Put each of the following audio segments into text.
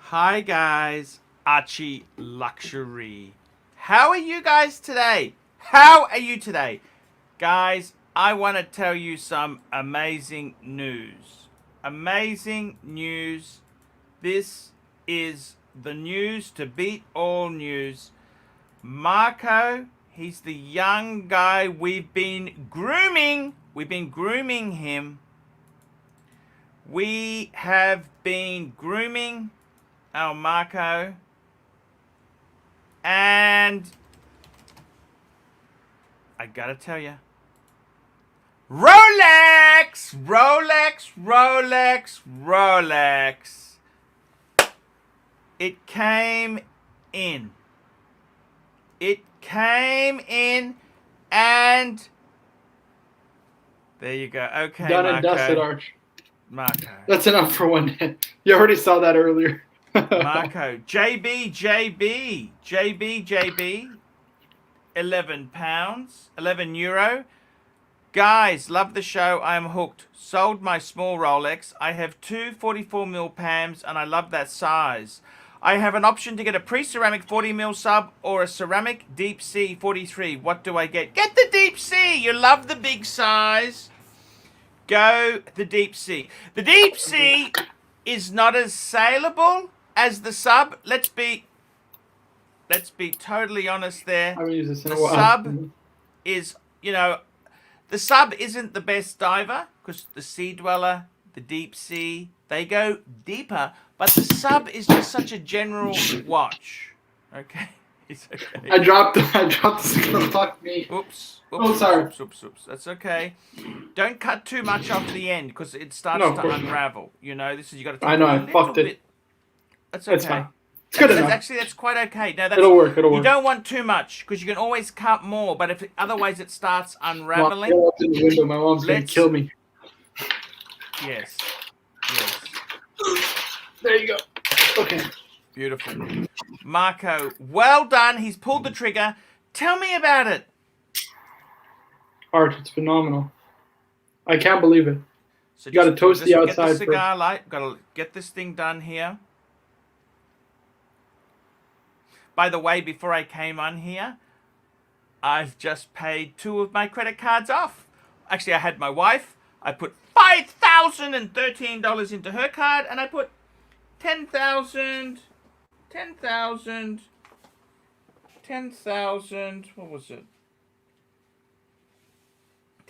Hi guys, ArchieLuxury. How are you guys today? How are you today? Guys, I want to tell you some amazing news. Amazing news. This is the news to beat all news. Marco, he's the young guy we've been grooming. We've been grooming him. We have been grooming our Marco, and I gotta tell you, Rolex. It came in. And there you go. Okay, Done Marco. and dusted, Arch. Marco. That's enough for one day. You already saw that earlier. Marco. JB. 11 pounds. 11 euro. Guys, love the show. I am hooked. Sold my small Rolex. I have two 44mm Pams and I love that size. I have an option to get a pre-ceramic 40mm sub or a ceramic deep sea 43. What do I get? Get the deep sea. You love the big size. Go the deep sea. The deep sea is not as saleable as the sub. Let's be totally honest there. I haven't used this in a The while. sub is, the sub isn't the best diver because the Sea Dweller, the Deep Sea, they go deeper. But the sub is just such a general watch. Okay, it's okay. I dropped the scale. Fuck me. Oops. Oh, sorry. Oops. That's okay. Don't cut too much off the end because it starts No, of to course not. unravel. This is you got to. I know, I fucked it. That's okay. It's fine. It's good enough. Actually, that's quite okay. No, that's, It'll work. You don't want too much because you can always cut more. But if otherwise it starts unraveling. Mom, get out the window. My mom's gonna kill me. Yes. There you go. Okay. Beautiful. Marco, well done. He's pulled the trigger. Tell me about it. Arch, it's phenomenal. I can't believe it. So you got to toast the outside. Get the cigar light. Got to get this thing done here. By the way, before I came on here, I've just paid 2 of my credit cards off. Actually, I had my wife. I put $5,013 into her card, and I put 10,000. What was it?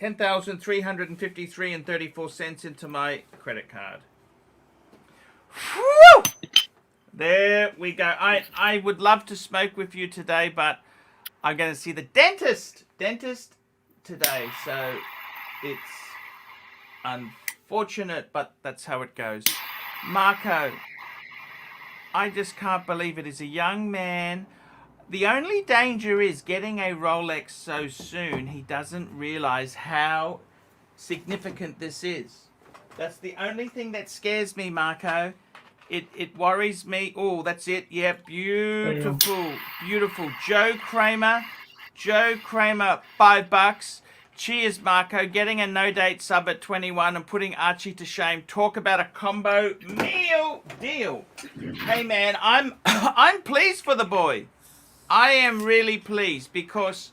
10,353.34 into my credit card. Whew! There we go. I would love to smoke with you today, but I'm going to see the dentist today. So it's unfortunate, but that's how it goes. Marco, I just can't believe it. Is a young man. The only danger is getting a Rolex so soon. He doesn't realize how significant this is. That's the only thing that scares me, Marco. It worries me. Oh, that's it. Yeah, beautiful. Joe Kramer, $5. Cheers, Marco. Getting a no-date sub at 21 and putting Archie to shame. Talk about a combo meal deal. Hey, man, I'm pleased for the boy. I am really pleased because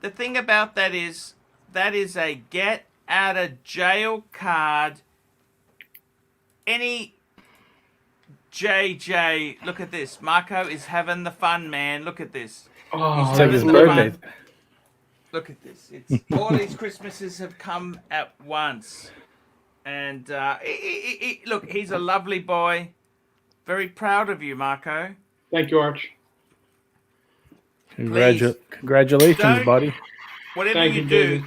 the thing about that is a get out of jail card. Any JJ, look at this. Marco is having the fun, man. Look at this. Oh, it's like his birthday. Look at this. It's all these Christmases have come at once. And look, he's a lovely boy. Very proud of you, Marco. Thank you, Arch. Congratulations, buddy. Whatever you do,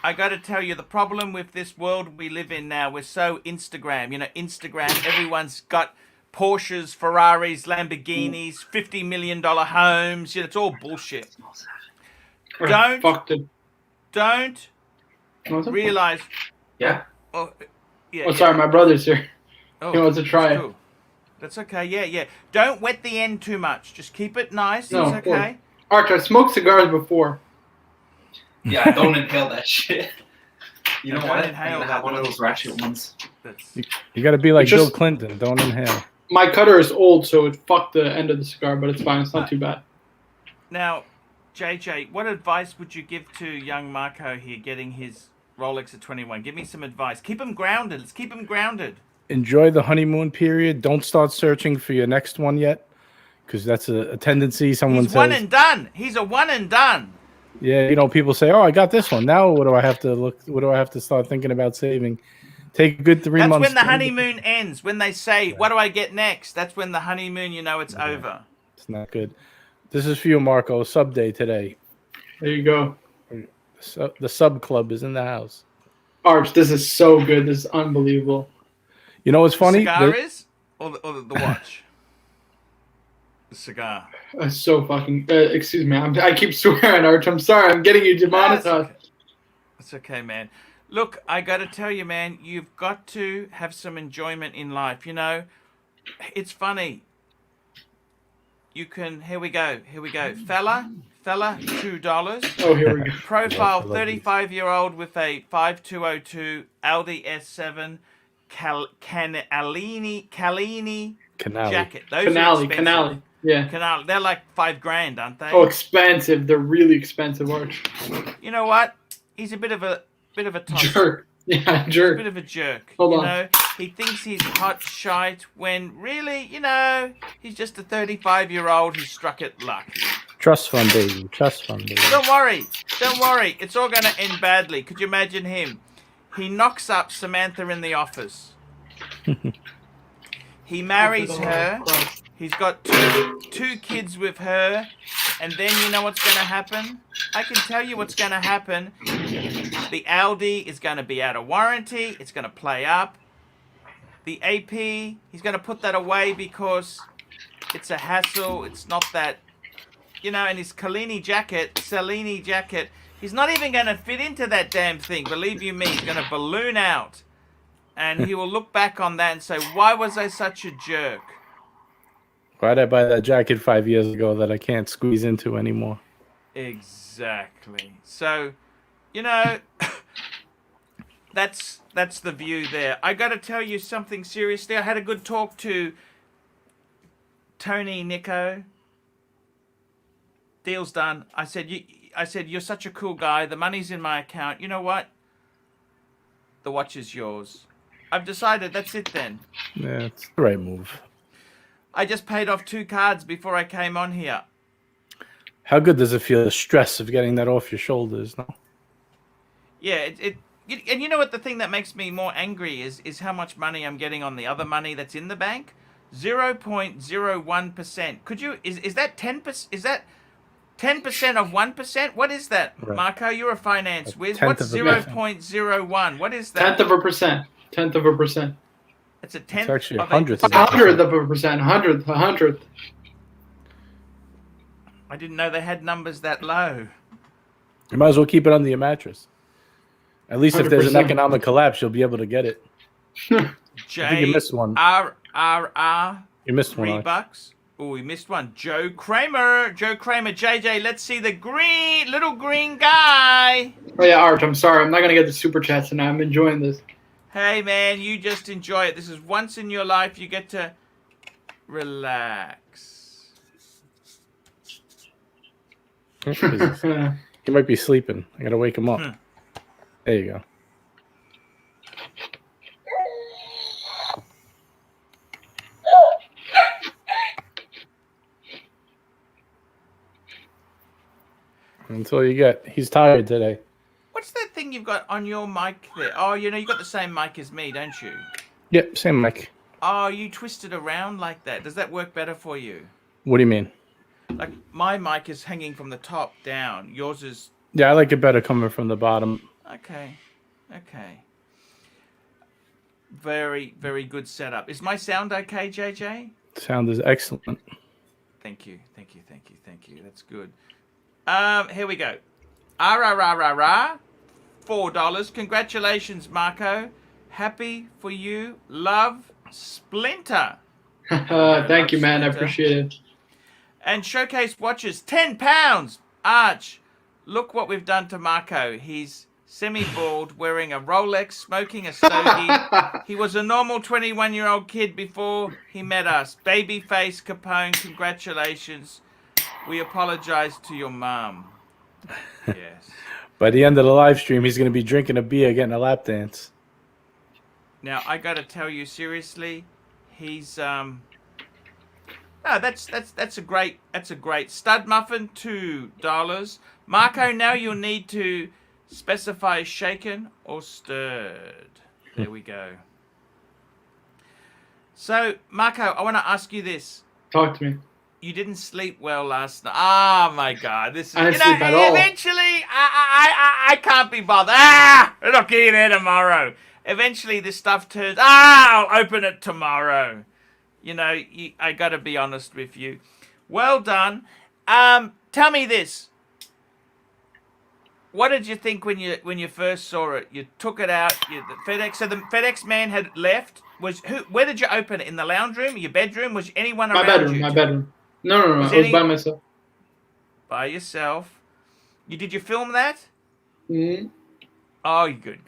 I got to tell you, the problem with this world we live in now, we're so Instagram. Instagram, everyone's got Porsches, Ferraris, Lamborghinis, $50 million homes. It's all bullshit. Don't realize. Yeah. Oh, yeah. Oh, sorry, my brother's here. Oh, he wants to try it. Cool. That's okay. Yeah. Don't wet the end too much. Just keep it nice. No, it's okay. Arch, I smoked cigars before. Yeah, don't inhale that shit. You know Don't what? inhale I'm gonna have one of those ratchet ones. You got to be like Bill Clinton. Don't inhale. My cutter is old, so it fucked the end of the cigar, but it's fine. It's not too bad. Now, JJ, what advice would you give to young Marco here getting his Rolex at 21? Give me some advice. Keep him grounded. Let's keep him grounded. Enjoy the honeymoon period. Don't start searching for your next one yet, because that's a tendency. Someone He's says, one and done. He's a one and done. yeah, you know, people say, oh, I got this one. Now what do I have to look? What do I have to start thinking about saving? Take a good 3 That's months. when the honeymoon ends. When they say, what do I get next? That's when the honeymoon, you know, it's over. It's not good. This is for you, Marco. Sub day today. There you go. The sub club is in the house. Arch, this is so good. This is unbelievable. You know what's funny? Cigar is? Or the watch? The cigar. So fucking. Excuse me. I keep swearing, Arch. I'm sorry. I'm getting you demonetized. It's okay, man. Look, I got to tell you, man, you've got to have some enjoyment in life. You know, it's funny. You can, here we go. Fella, $2. Oh, here we go. Profile, 35-year-old with a 5202 Audi S7 Calini jacket. Those are expensive. Canali. Yeah. Canali. They're like $5,000, aren't they? Oh, expensive. They're really expensive, Arch. You know what? He's a bit of a tosser. Jerk. Yeah, jerk. A bit of a jerk. Hold you on. know, he thinks he's hot shite when really, you know, he's just a 35-year-old who struck it lucky. Trust fund, baby. Trust fund, baby. Don't worry. It's all going to end badly. Could you imagine him? He knocks up Samantha in the office. He marries her. He's got two kids with her. And then you know what's going to happen? I can tell you what's going to happen. The Audi is going to be out of warranty. It's going to play up. The AP, he's going to put that away because it's a hassle. It's not that, you know, and his Cellini jacket, he's not even going to fit into that damn thing. Believe you me, he's going to balloon out. And he will look back on that and say, why was I such a jerk? Why'd I buy that jacket 5 years ago that I can't squeeze into anymore? Exactly. So, you know, that's the view there. I got to tell you something seriously. I had a good talk to Tony Nico. Deal's done. I said you're such a cool guy. The money's in my account. You know what? The watch is yours. I've decided that's it then. Yeah, it's the right move. I just paid off 2 cards before I came on here. How good does it feel, the stress of getting that off your shoulders? No. Yeah, and you know what? The thing that makes me more angry is how much money I'm getting on the other money that's in the bank. 0.01%. Could you? Is that 10%? Is that 10% of 1%? What is that, Right. Marco? You're a finance whiz. Tenth What's of a percent. 0.01? What is that? 10th of a percent. 10th of a percent. It's a tenth. It's actually of 100th of 1%. 100th of a percent. 100th. I didn't know they had numbers that low. You might as well keep it under your mattress. At least if there's an 100%. economic collapse, you'll be able to get it. I think you missed one. JRR. You missed one. Arch. $3. Oh, we missed one. Joe Kramer. JJ, let's see the little green guy. Oh yeah, Arch, I'm sorry. I'm not going to get the super chats tonight. I'm enjoying this. Hey, man, you just enjoy it. This is once in your life you get to relax. He might be sleeping. I got to wake him up. There you go. That's all you get. He's tired today. What's that thing you've got on your mic there? Oh, you know, you got the same mic as me, don't you? Yep, same mic. Oh, you twist it around like that. Does that work better for you? What do you mean? Like, my mic is hanging from the top down. Yours is... Yeah, I like it better coming from the bottom. Okay. Very, very good setup. Is my sound okay, JJ? Sound is excellent. Thank you. That's good. Here we go. $4. Congratulations, Marco. Happy for you. Love, Splinter. Thank you, man. I appreciate it. And Showcase Watches, £10. Arch, look what we've done to Marco. He's semi-bald, wearing a Rolex, smoking a stogie. He was a normal 21-year-old kid before he met us. Babyface Capone, congratulations. We apologize to your mom. Yes. By the end of the live stream, he's going to be drinking a beer, getting a lap dance. Now I got to tell you seriously, he's no, that's a great stud muffin, $2. Marco, now you'll need to specify shaken or stirred. There we go. So Marco, I want to ask you this. Talk to me. You didn't sleep well last night. Oh my God, this is. I didn't sleep at all. Eventually, I can't be bothered. I'll get you there tomorrow. Eventually, this stuff turns. I'll open it tomorrow. I got to be honest with you. Well done. Tell me this. What did you think when you first saw it? You took it out. The FedEx. So the FedEx man had left. Where did you open it? In the lounge room? Your bedroom? Was anyone around you? My bedroom. No. I was by myself. By yourself. Did you film that? Mm-hmm. Oh, good.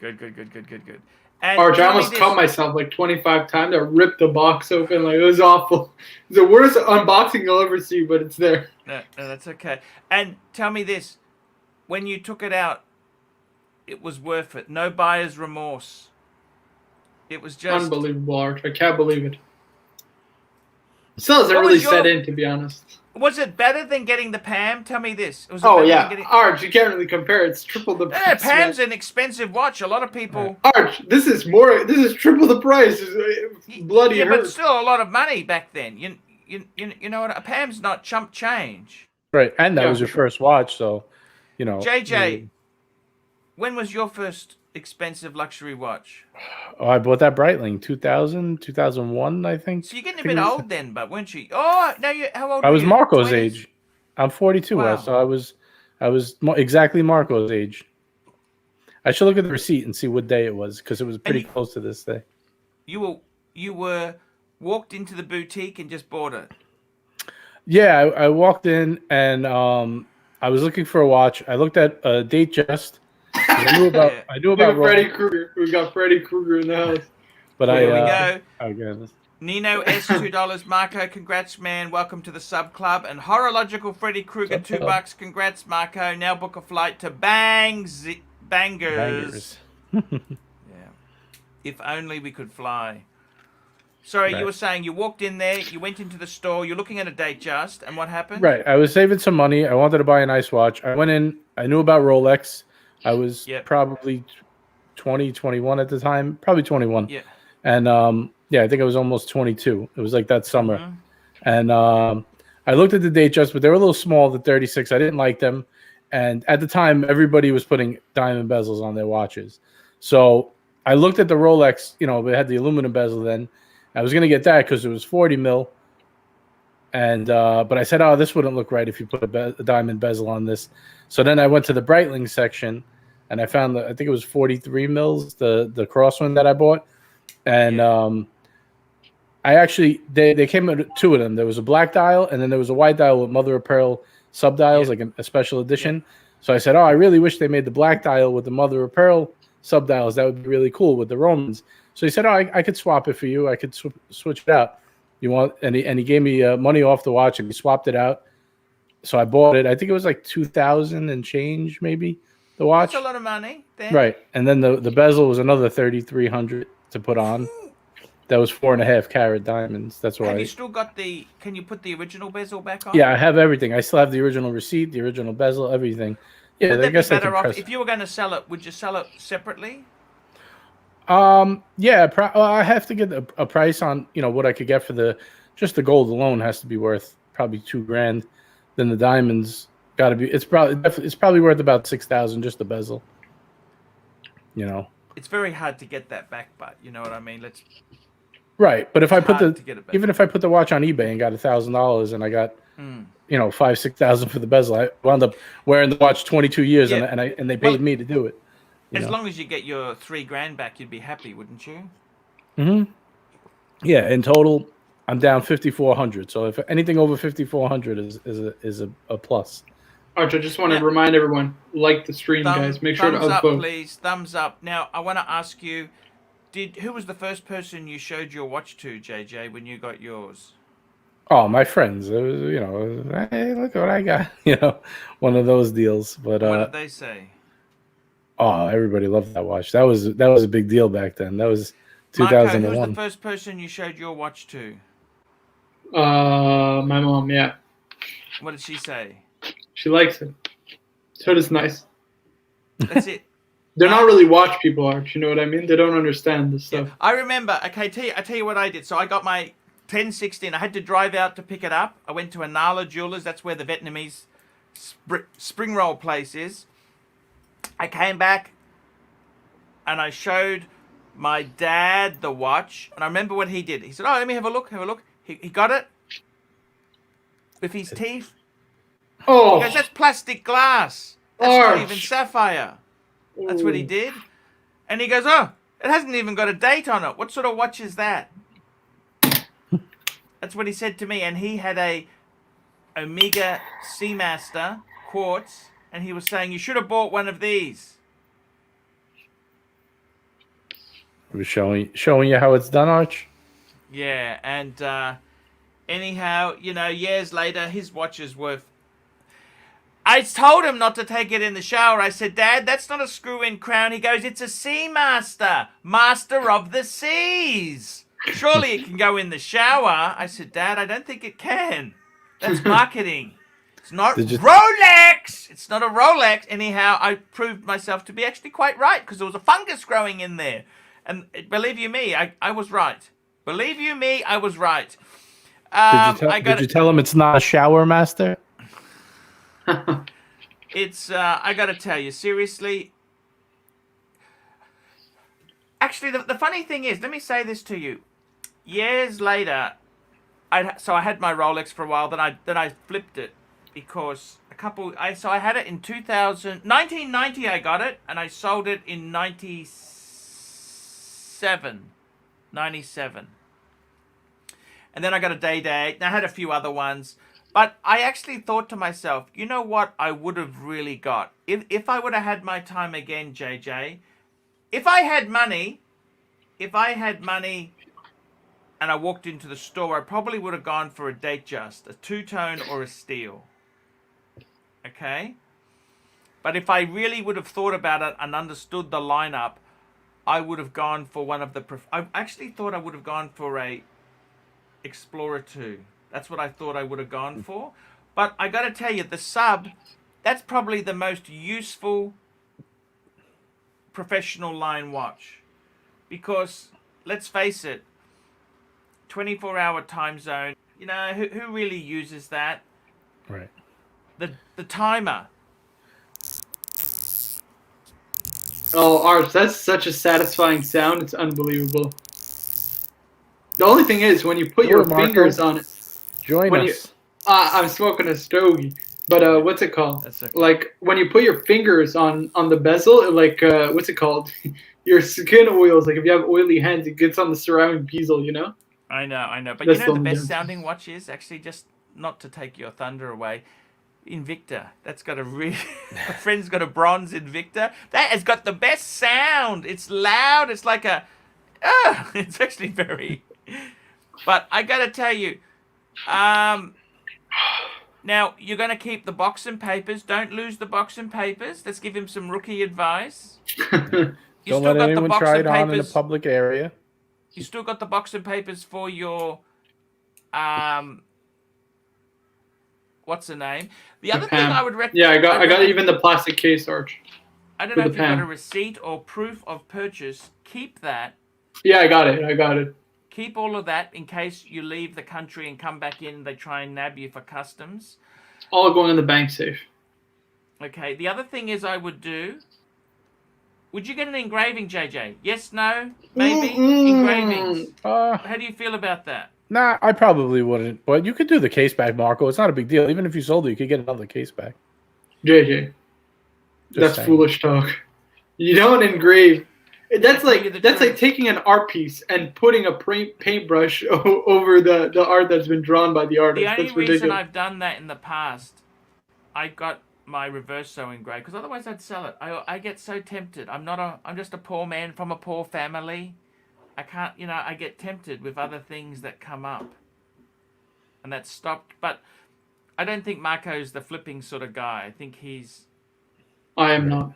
And Arch, I almost cut myself like 25 times. I ripped the box open. Like, it was awful. It's the worst unboxing you'll ever see, but it's there. No, that's okay. And tell me this. When you took it out, it was worth it. No buyer's remorse. It was just... Unbelievable, Arch. I can't believe it. Still hasn't really set in, to be honest. Was it better than getting the Pam? Tell me this. Arch, you can't really compare. It's triple the price. Yeah, Pam's an expensive watch. A lot of people... Arch, this is triple the price. It's bloody hurt. But still a lot of money back then. You know what? A Pam's not chump change. Right, and that was your first watch, so, JJ, when was your first expensive luxury watch? Oh, I bought that Breitling, 2000, 2001, I think. So you're getting a bit old then, but weren't you? Oh, no, how old I was you? Marco's 20s? age. I'm 42, Wow. so I was exactly Marco's age. I should look at the receipt and see what day it was, because it was pretty close to this day. You were walked into the boutique and just bought it. Yeah, I walked in and I was looking for a watch. I looked at Date Just. I knew about Freddy Krueger. We got Freddy Krueger in the house. But Here we go. Okay. Nino S $2. Marco, congrats, man. Welcome to the sub club. And Horological Freddy Krueger $2. Congrats, Marco. Now book a flight to Bangers. Yeah. If only we could fly. Sorry, Right. You were saying you walked in there, you went into the store, you're looking at a Date Just, and what happened? Right. I was saving some money. I wanted to buy a nice watch. I went in. I knew about Rolex. I was probably 20, 21 at the time. Probably 21. Yeah. And I think I was almost 22. It was like that summer. Mm-hmm. And I looked at the Date Just, but they were a little small, the 36. I didn't like them. And at the time, everybody was putting diamond bezels on their watches. So I looked at the Rolex, it had the aluminum bezel then. I was going to get that because it was 40 mil. And but I said, oh, this wouldn't look right if you put a diamond bezel on this. So then I went to the Breitling section, and I found I think it was 43 mils, the cross one that I bought. And I actually, they came with two of them. There was a black dial, and then there was a white dial with mother of pearl sub-dials, like a special edition. So I said, oh, I really wish they made the black dial with the mother of pearl sub-dials. That would be really cool with the Romans. So he said, oh, I could swap it for you. I could switch it out. You want? And he gave me money off the watch, and he swapped it out. So I bought it. I think it was like 2,000 and change, maybe, the watch. That's a lot of money. Then. Right. And then the bezel was another 3,300 to put on. That was 4.5 carat diamonds. That's why. Have you still got can you put the original bezel back on? Yeah, I have everything. I still have the original receipt, the original bezel, everything. Yeah, would I guess be I could better off press. if you were going to sell it? Would you sell it separately? Yeah, I have to get a price on what I could get for just the gold alone has to be worth probably $2,000. Then the diamonds got to be. It's probably worth about 6,000 just the bezel. It's very hard to get that back, but you know what I mean. Right, but if I put even if I put the watch on eBay and got $1,000 and I got 5,000-6,000 for the bezel, I wound up wearing the watch 22 years and they paid me to do it. As long as you get your $3,000 back, you'd be happy, wouldn't you? Mm-hmm. Yeah, in total, I'm down 5,400. So if anything over 5,400 is a plus. Arch, I just want to Now- remind everyone, like the stream, guys. Make sure to thumbs up, upvote. please. Thumbs up. Now, I want to ask you, who was the first person you showed your watch to, JJ, when you got yours? Oh, my friends. It was, hey, look what I got. One of those deals. But What did they say? oh, everybody loved that watch. That was a big deal back then. That was Marco, who was 2001. the first person you showed your watch to? My mom, yeah. What did she say? She likes it. So it's nice. That's it. They're not really watch people, Arch. You know what I mean? They don't understand this stuff. I remember. Okay, I tell you what I did. So I got my 1016. I had to drive out to pick it up. I went to Anala Jewelers. That's where the Vietnamese spring roll place is. I came back and I showed my dad the watch. And I remember what he did. He said, "Oh, let me have a look. Have a look." He got it with his teeth. Oh, He goes, "That's plastic glass. That's not Arch. even sapphire." That's what he did. And he goes, "Oh, it hasn't even got a date on it. What sort of watch is that?" That's what he said to me. And he had a Omega Seamaster quartz. And he was saying, "You should have bought one of these." It was showing you how it's done, Arch. Yeah. And anyhow, years later, his watch is worth... I told him not to take it in the shower. I said, "Dad, that's not a screw-in crown." He goes, "It's a Seamaster, master of the seas. Surely it can go in the shower." I said, "Dad, I don't think it can. That's marketing. It's not Rolex. It's not a Rolex." Anyhow, I proved myself to be actually quite right because there was a fungus growing in there. And believe you me, I was right. Believe you me, I was right. Did you tell him it's not a shower master? It's, I gotta tell you, seriously. Actually, the funny thing is, let me say this to you. Years later, I had my Rolex for a while, then I flipped it because I had it in 1990 I got it, and I sold it in 97. And then I got a day, and I had a few other ones. But I actually thought to myself, you know what I would have really got? If I would have had my time again, JJ, if I had money and I walked into the store, I probably would have gone for a Datejust, a two-tone or a steel. Okay? But if I really would have thought about it and understood the lineup, I would have gone for one of the... I actually thought I would have gone for a Explorer 2. That's what I thought I would have gone for. But I got to tell you, the Sub, that's probably the most useful professional line watch. Because, let's face it, 24-hour time zone, who really uses that? Right. The timer. Oh, Arch, that's such a satisfying sound. It's unbelievable. The only thing is, when you put your Marco. fingers on it... Join When us. I'm smoking a stogie, but what's it called? That's okay. Like when you put your fingers on the bezel, like what's it called? Your skin oils. Like if you have oily hands, it gets on the ceramic bezel. I know. But That's the the only best difference. sounding watch is actually, just not to take your thunder away, Invicta. That's got a friend's got a bronze Invicta. That has got the best sound. It's loud. It's like it's actually very... But I got to tell you, now you're going to keep the box and papers. Don't lose the box and papers. Let's give him some rookie advice. Don't let anyone try it on in a public area. You still got the box and papers for your, what's the name? The other thing I would recommend. Yeah, I got even the plastic case, Arch. I don't know for if the you've got a pen. receipt or proof of purchase. Keep that. Yeah, I got it. Keep all of that in case you leave the country and come back in. They try and nab you for customs. All going in the bank safe. Okay. The other thing is I would do. Would you get an engraving, JJ? Yes, no, maybe? Engravings. How do you feel about that? Nah, I probably wouldn't. But you could do the case back, Marco. It's not a big deal. Even if you sold it, you could get another case back. JJ, that's saying. foolish talk. You don't engrave. That's tell you the like truth. taking an art piece and putting a paintbrush over the art that's been drawn by the artist. The only That's reason ridiculous. I've done that in the past, I got my reverse sewing grade because otherwise I'd sell it. I get so tempted. I'm just a poor man from a poor family. I can't, I get tempted with other things that come up. And that's stopped. But I don't think Marco's the flipping sort of guy. I think he's... I am not.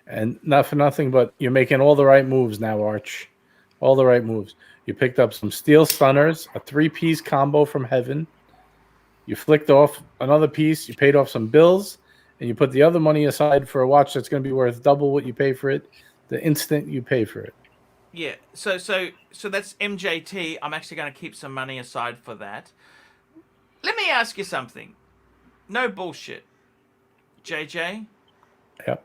And not for nothing, but you're making all the right moves now, Arch. All the right moves. You picked up some steel stunners, a 3-piece combo from heaven. You flicked off another piece. You paid off some bills, and you put the other money aside for a watch that's going to be worth double what you pay for it the instant you pay for it. Yeah. So that's MJT. I'm actually going to keep some money aside for that. Let me ask you something. No bullshit. JJ? Yep.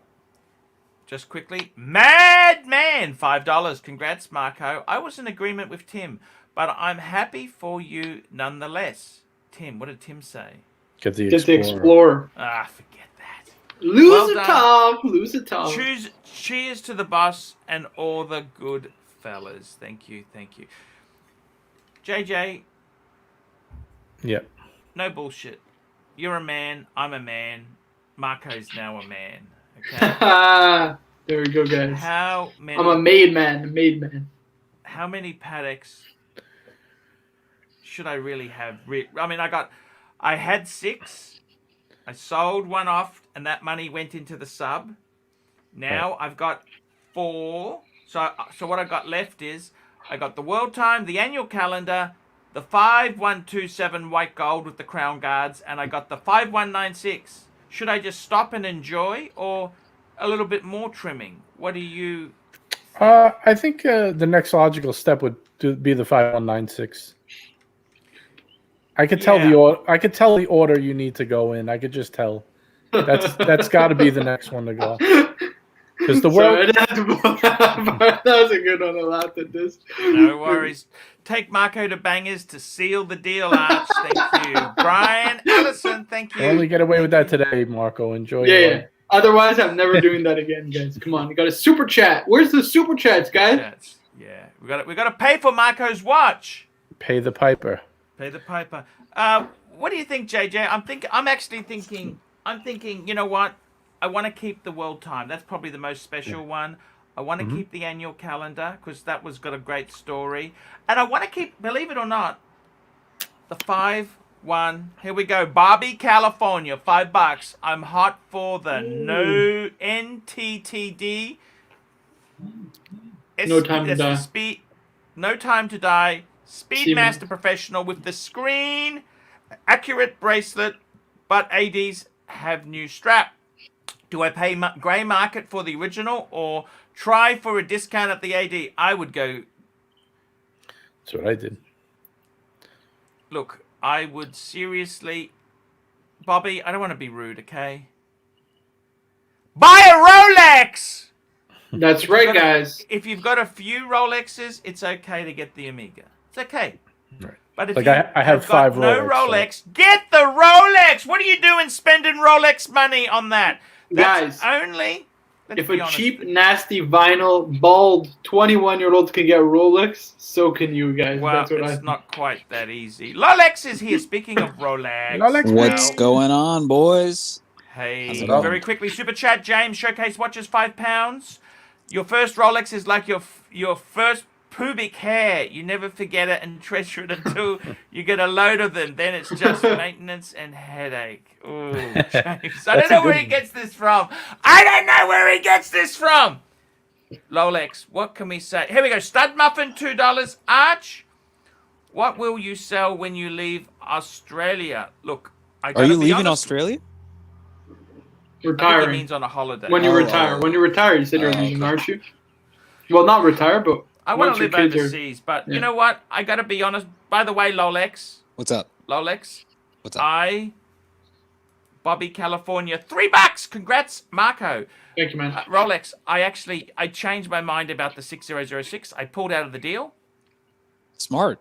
Just quickly. Madman! $5. Congrats, Marco. I was in agreement with Tim, but I'm happy for you nonetheless. Tim, what did Tim say? Get the Explorer. Ah, forget that. Lose a top. Cheers to the boss and all the good fellas. Thank you. JJ. Yep. No bullshit. You're a man. I'm a man. Marco's now a man. Okay. There we go, guys. How many? I'm a made man. How many Pateks should I really have? I had 6. I sold one off, and that money went into the sub. Now I've got 4. So what I got left is I got the world time, the annual calendar, the 5127 white gold with the crown guards, and I got the 5196. Should I just stop and enjoy, or a little bit more trimming? What do you? I think the next logical step would be the 5196. I could tell the order you need to go in. I could just tell. That's got to be the next one to go. Because the world. That was a good one. I laughed at this. No worries. Take Marco to Bangers to seal the deal, Arch. Thank you, Brian Ellison. Thank you. You only get away with that today, Marco. Enjoy. Yeah. Otherwise, I'm never doing that again, guys. Come on, you got a super chat. Where's the super chats, guys? Yeah, we got to pay for Marco's watch. Pay the piper. Pay the piper. What do you think, JJ? I'm thinking. You know what? I want to keep the world time. That's probably the most special one. I want to keep the annual calendar because that was got a great story, and I want to keep, believe it or not, the 5-1. Here we go. Barbie, California, $5. I'm hot for the no NTTD. No time to die. No time to die. Speedmaster Professional with the screen accurate bracelet, but ADs have new strap. Do I pay grey market for the original or try for a discount at the AD? I would go. That's what I did. Look, I would seriously, Bobby, I don't want to be rude, okay? Buy a Rolex! That's right, guys. If you've got a few Rolexes, it's okay to get the Omega. It's okay. Right. But if like you I have 5 Rolex. No Rolex, get the Rolex! What are you doing spending Rolex money on that? That's guys, only... If a cheap, nasty, vinyl, bald 21-year-old can get Rolex, so can you guys. Well, that's what it's not quite that easy. Lolex is here. Speaking of Rolex. What's going on, boys? Hey, very quickly, Super Chat, James, Showcase Watches, £5. Your first Rolex is like your first pubic hair. You never forget it and treasure it until you get a load of them. Then it's just maintenance and headache. Ooh, James. I don't know where he gets this from. Rolex, what can we say? Here we go. Stud Muffin, $2. Arch, what will you sell when you leave Australia? Look, are you leaving Australia? Retiring. I think it means on a holiday. When you retire. When you retire, you said you're leaving, aren't you? Well, not retire, but I want to live overseas. But you know what? I got to be honest. By the way, Lolex. What's up? Lolex. What's up? Bobby, California, $3. Congrats, Marco. Thank you, man. Rolex, I changed my mind about the 6006. I pulled out of the deal. Smart.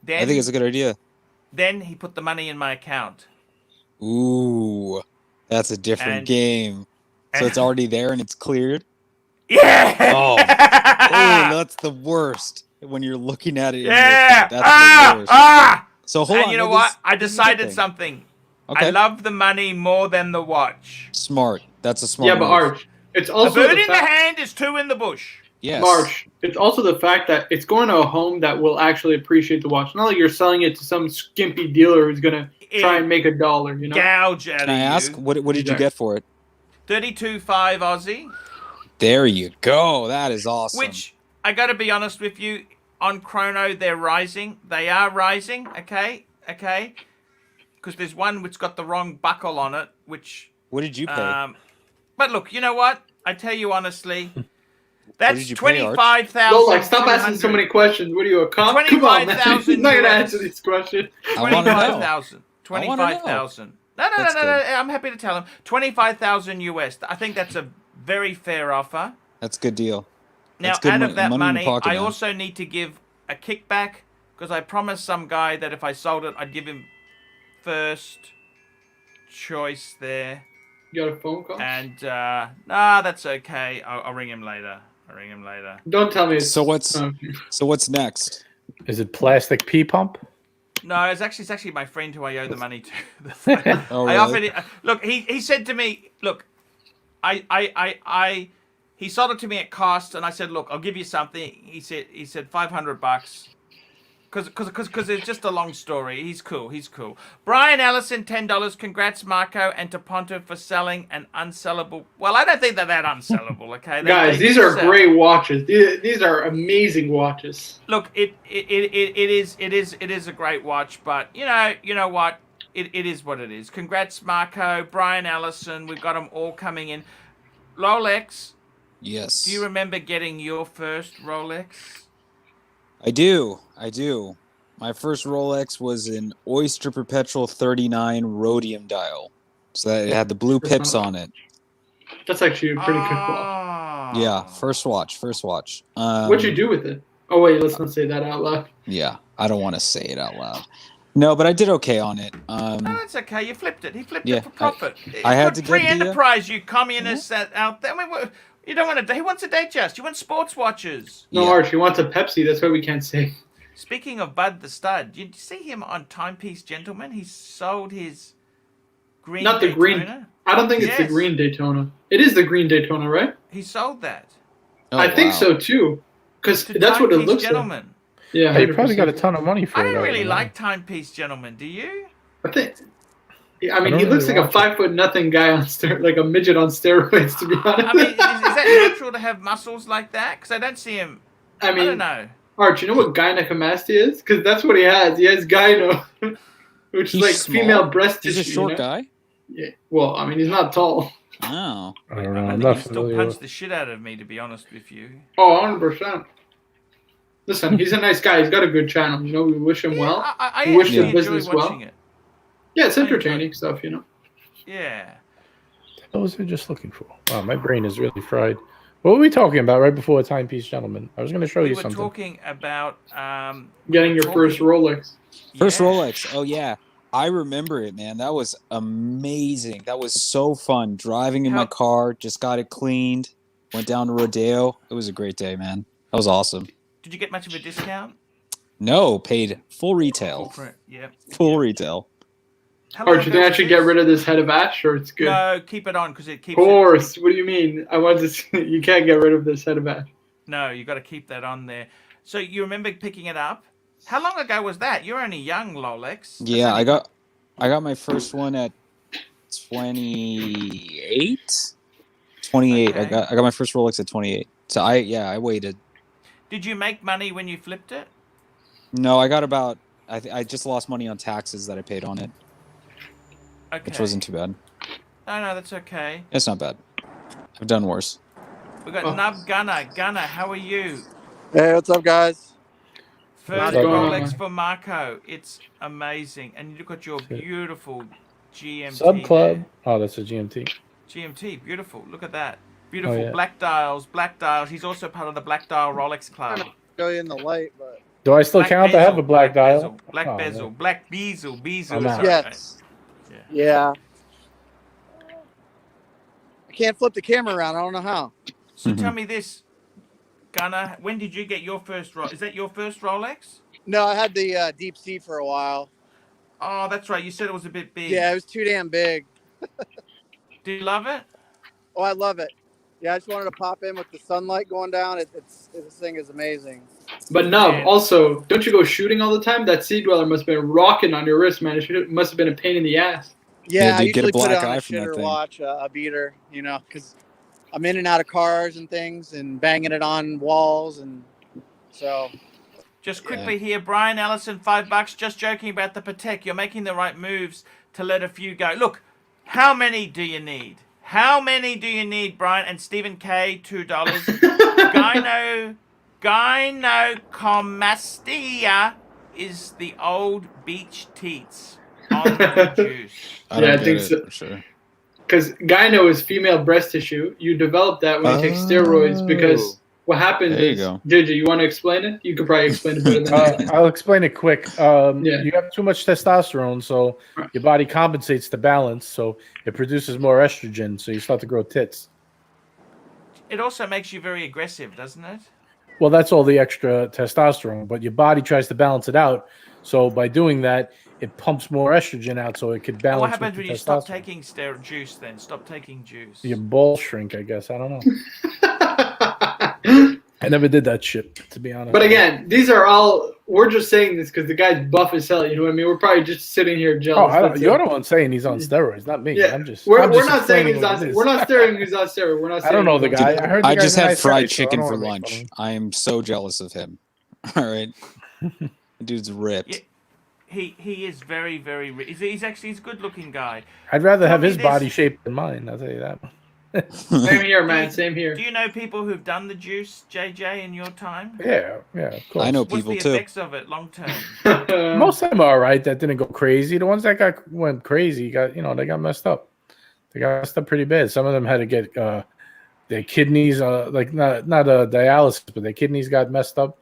I think it's a good idea. Then he put the money in my account. Ooh, that's a different game. So it's already there and it's cleared? Yeah! Oh, that's the worst. When you're looking at it. Yeah! That's the worst. So hold on. And you know what? I decided something. Okay. I love the money more than the watch. Smart. That's a smart Yeah, but move. Arch, it's A also bird the in the fact, hand is two in the bush. Yes. March. It's also the fact that it's going to a home that will actually appreciate the watch. Not like you're selling it to some skimpy dealer who's gonna try and make $1. You know. Gouge out Can I of ask, you. what did you get for it? 32.5 Aussie. There you go. That is awesome. Which, I got to be honest with you, on Chrono, they're rising. They are rising, okay? Because there's one which got the wrong buckle on it, which... What did you pay? But look, you know what? I tell you honestly, that's did you pay, Arch? 25,000. No, like, stop asking so many questions. What are you, a cop? Come on, man. 25,000 He's not going to US. answer these questions. I want to know. 25,000. I wanna know. 25,000. No. That's good. I'm happy to tell him. 25,000 US. I think that's a very fair offer. That's a good deal. Now, That's good out of that money in money, your pocket, I man. also need to give a kickback because I promised some guy that if I sold it, I'd give him first choice there. You got a phone call? And nah, that's okay. I'll ring him later. Don't tell me it's... So what's next? Is it plastic pee pump? No, it's actually my friend who I owe the money to. Oh, I really? offered it. Look, he said to me, look, he sold it to me at cost, and I said, look, I'll give you something. He said $500. Because it's just a long story. He's cool. Brian Ellison, $10. Congrats, Marco and to Ponto for selling an unsellable. Well, I don't think they're that unsellable. Okay, Guys, these are great watches. These are amazing watches. Look, it is a great watch, but you know what? It is what it is. Congrats, Marco, Brian Ellison. We've got them all coming in. Rolex. Yes. Do you remember getting your first Rolex? I do. My first Rolex was an Oyster Perpetual 39 rhodium dial. So that it had the blue pips on it. That's actually a pretty good call. Yeah, first watch. What'd you do with it? Oh, wait, let's not say that out loud. Yeah, I don't want to say it out loud. No, but I did okay on it. No, that's okay. You flipped it. He flipped yeah, it for profit. I had to free get the, enterprise, you communists out there. I mean, you don't want to. He wants a digest. You want sports watches. No, Yeah. Arch, he wants a Pepsi. That's why we can't say. Speaking of Bud the Stud, did you see him on Timepiece Gentleman? He sold his green Not the Daytona. green. I don't think it's the Yes. green Daytona. It is the green Daytona, right? He sold that. Oh, I think wow. so too. Because To that's what it Timepiece looks like. Gentleman. Yeah, Hey, you probably 100%. got a ton of money for I it. don't really don't like Timepiece Gentleman. Do you? I think. Yeah, I I mean, don't he looks really like a watch it. 5'0" guy on like a midget on steroids. To be honest. I mean, is that natural to have muscles like that? Because I don't see him. I I don't mean, know. Arch, you know what gynecomastia is? Because that's what he has. He has gyno, which is He's like small. female breast He's tissue. a short you know? guy. Yeah. Well, I mean, he's not tall. Oh. I don't know. I I'm think not he still familiar punched with. the shit out of me, to be honest with you. Oh, 100%. Listen, he's a nice guy. He's got a good channel. You know, we wish him well. I We wish actually the enjoy business well. watching it. Yeah, it's I enjoy entertaining stuff, you know. Yeah. What was I just looking for? Wow, my brain is really fried. What were we talking about right before the Timepiece Gentleman? I was going to show We you were something. talking about Getting your first Rolex. First yeah. Rolex. Oh yeah. I remember it, man. That was amazing. That was so fun. Driving in my car, just got it cleaned, went down to Rodeo. It was a great day, man. That was awesome. Did you get much of a discount? No, paid full retail. Yep. Full retail. How long Arch, you ago can was actually this? get rid of this head of ash, or it's good? No, keep it on because it Of keeps. course. What do you mean? I want to see, you can't get rid of this head of ash. No, you got to keep that on there. So you remember picking it up? How long ago was that? You're only young, Rolex. Yeah, I got my first one at 28. 28. Okay. I got my first Rolex at 28. So I waited. Did you make money when you flipped it? No, I got about I just lost money on taxes that I paid on it, Okay. which wasn't too bad. No, that's okay. It's not bad. I've done worse. We got Nub Gunner. Gunner, how are you? Hey, what's up, guys? First How's it going, Rolex man? for Marco. It's amazing. And you look at your beautiful GMT. Sub Club. there. Oh, that's a GMT. GMT, beautiful. Look at that. Beautiful. yeah. Black dials. He's also part of the Black Dial Rolex Club. Show you in the light, but Do I still Black count? I have a black dial. bezel, black Oh, bezel. man. Black bezel. Bezel. I'm out. sorry. yes, Yeah. yeah. I can't flip the camera around. I don't know how. So tell me this, Gunner. When did you get your first Rolex? Is that your first Rolex? No, I had the Deep Sea for a while. Oh, that's right. You said it was a bit big. Yeah, it was too damn big. Do you love it? Oh, I love it. Yeah, I just wanted to pop in with the sunlight going down. This thing is amazing. But Nub, Man. also, don't you go shooting all the time? That Sea Dweller must have been rocking on your wrist, man. It must have been a pain in the ass. Yeah, I dude, get a usually put it black on eye a from that shitter thing. watch, a beater, you know, because I'm in and out of cars and things and banging it on walls. And so. Just quickly here, Brian Ellison, $5. Just joking about the Patek. You're making the right moves to let a few go. Look, how many do you need? How many do you need, Brian? And Stephen K, $2. Gynecomastia is the old beach teats on the juice. I don't I get think it, so. for sure. Because gyno is female breast tissue. You develop that when you take steroids because what happens There you is, go. JJ, you want to explain it? You could probably explain it better than I can. I'll explain it quick. Yeah. You have too much testosterone, so your body compensates to balance, so it produces more estrogen, so you start to grow tits. It also makes you very aggressive, doesn't it? Well, that's all the extra testosterone, but your body tries to balance it out. So by doing that, it pumps more estrogen out, so it could Well, what balance. happens with when the you stop testosterone. taking juice then? Stop taking juice. Your balls shrink, I guess. I don't know. I never did that shit, to be honest. But again, these are all, we're just saying this because the guy's buff as hell, you know what I mean? We're probably just sitting here jealous. You're the one saying he's on steroids, not me. Yeah, I'm just. we're I'm just not saying explaining he's what on. it is. We're not saying he's on steroids. We're not. I don't know the guy. I heard. The I guy's just a had nice fried guy, so I chicken don't for wanna make fun lunch. of him. I am so jealous of him. All right. The dude's ripped. Yeah. He is very, very. He's actually a good looking guy. I'd rather Tell have me his this. body shape than mine. I'll tell you that. Same here, man. Same Do here. you know people who've done the juice, JJ, in your time? Yeah, of course. I know What's people the too. effects of it long term? Most of them are all right. That didn't go crazy. The ones that went crazy they got messed up. They got messed up pretty bad. Some of them had to get their kidneys, like not a dialysis, but their kidneys got messed up.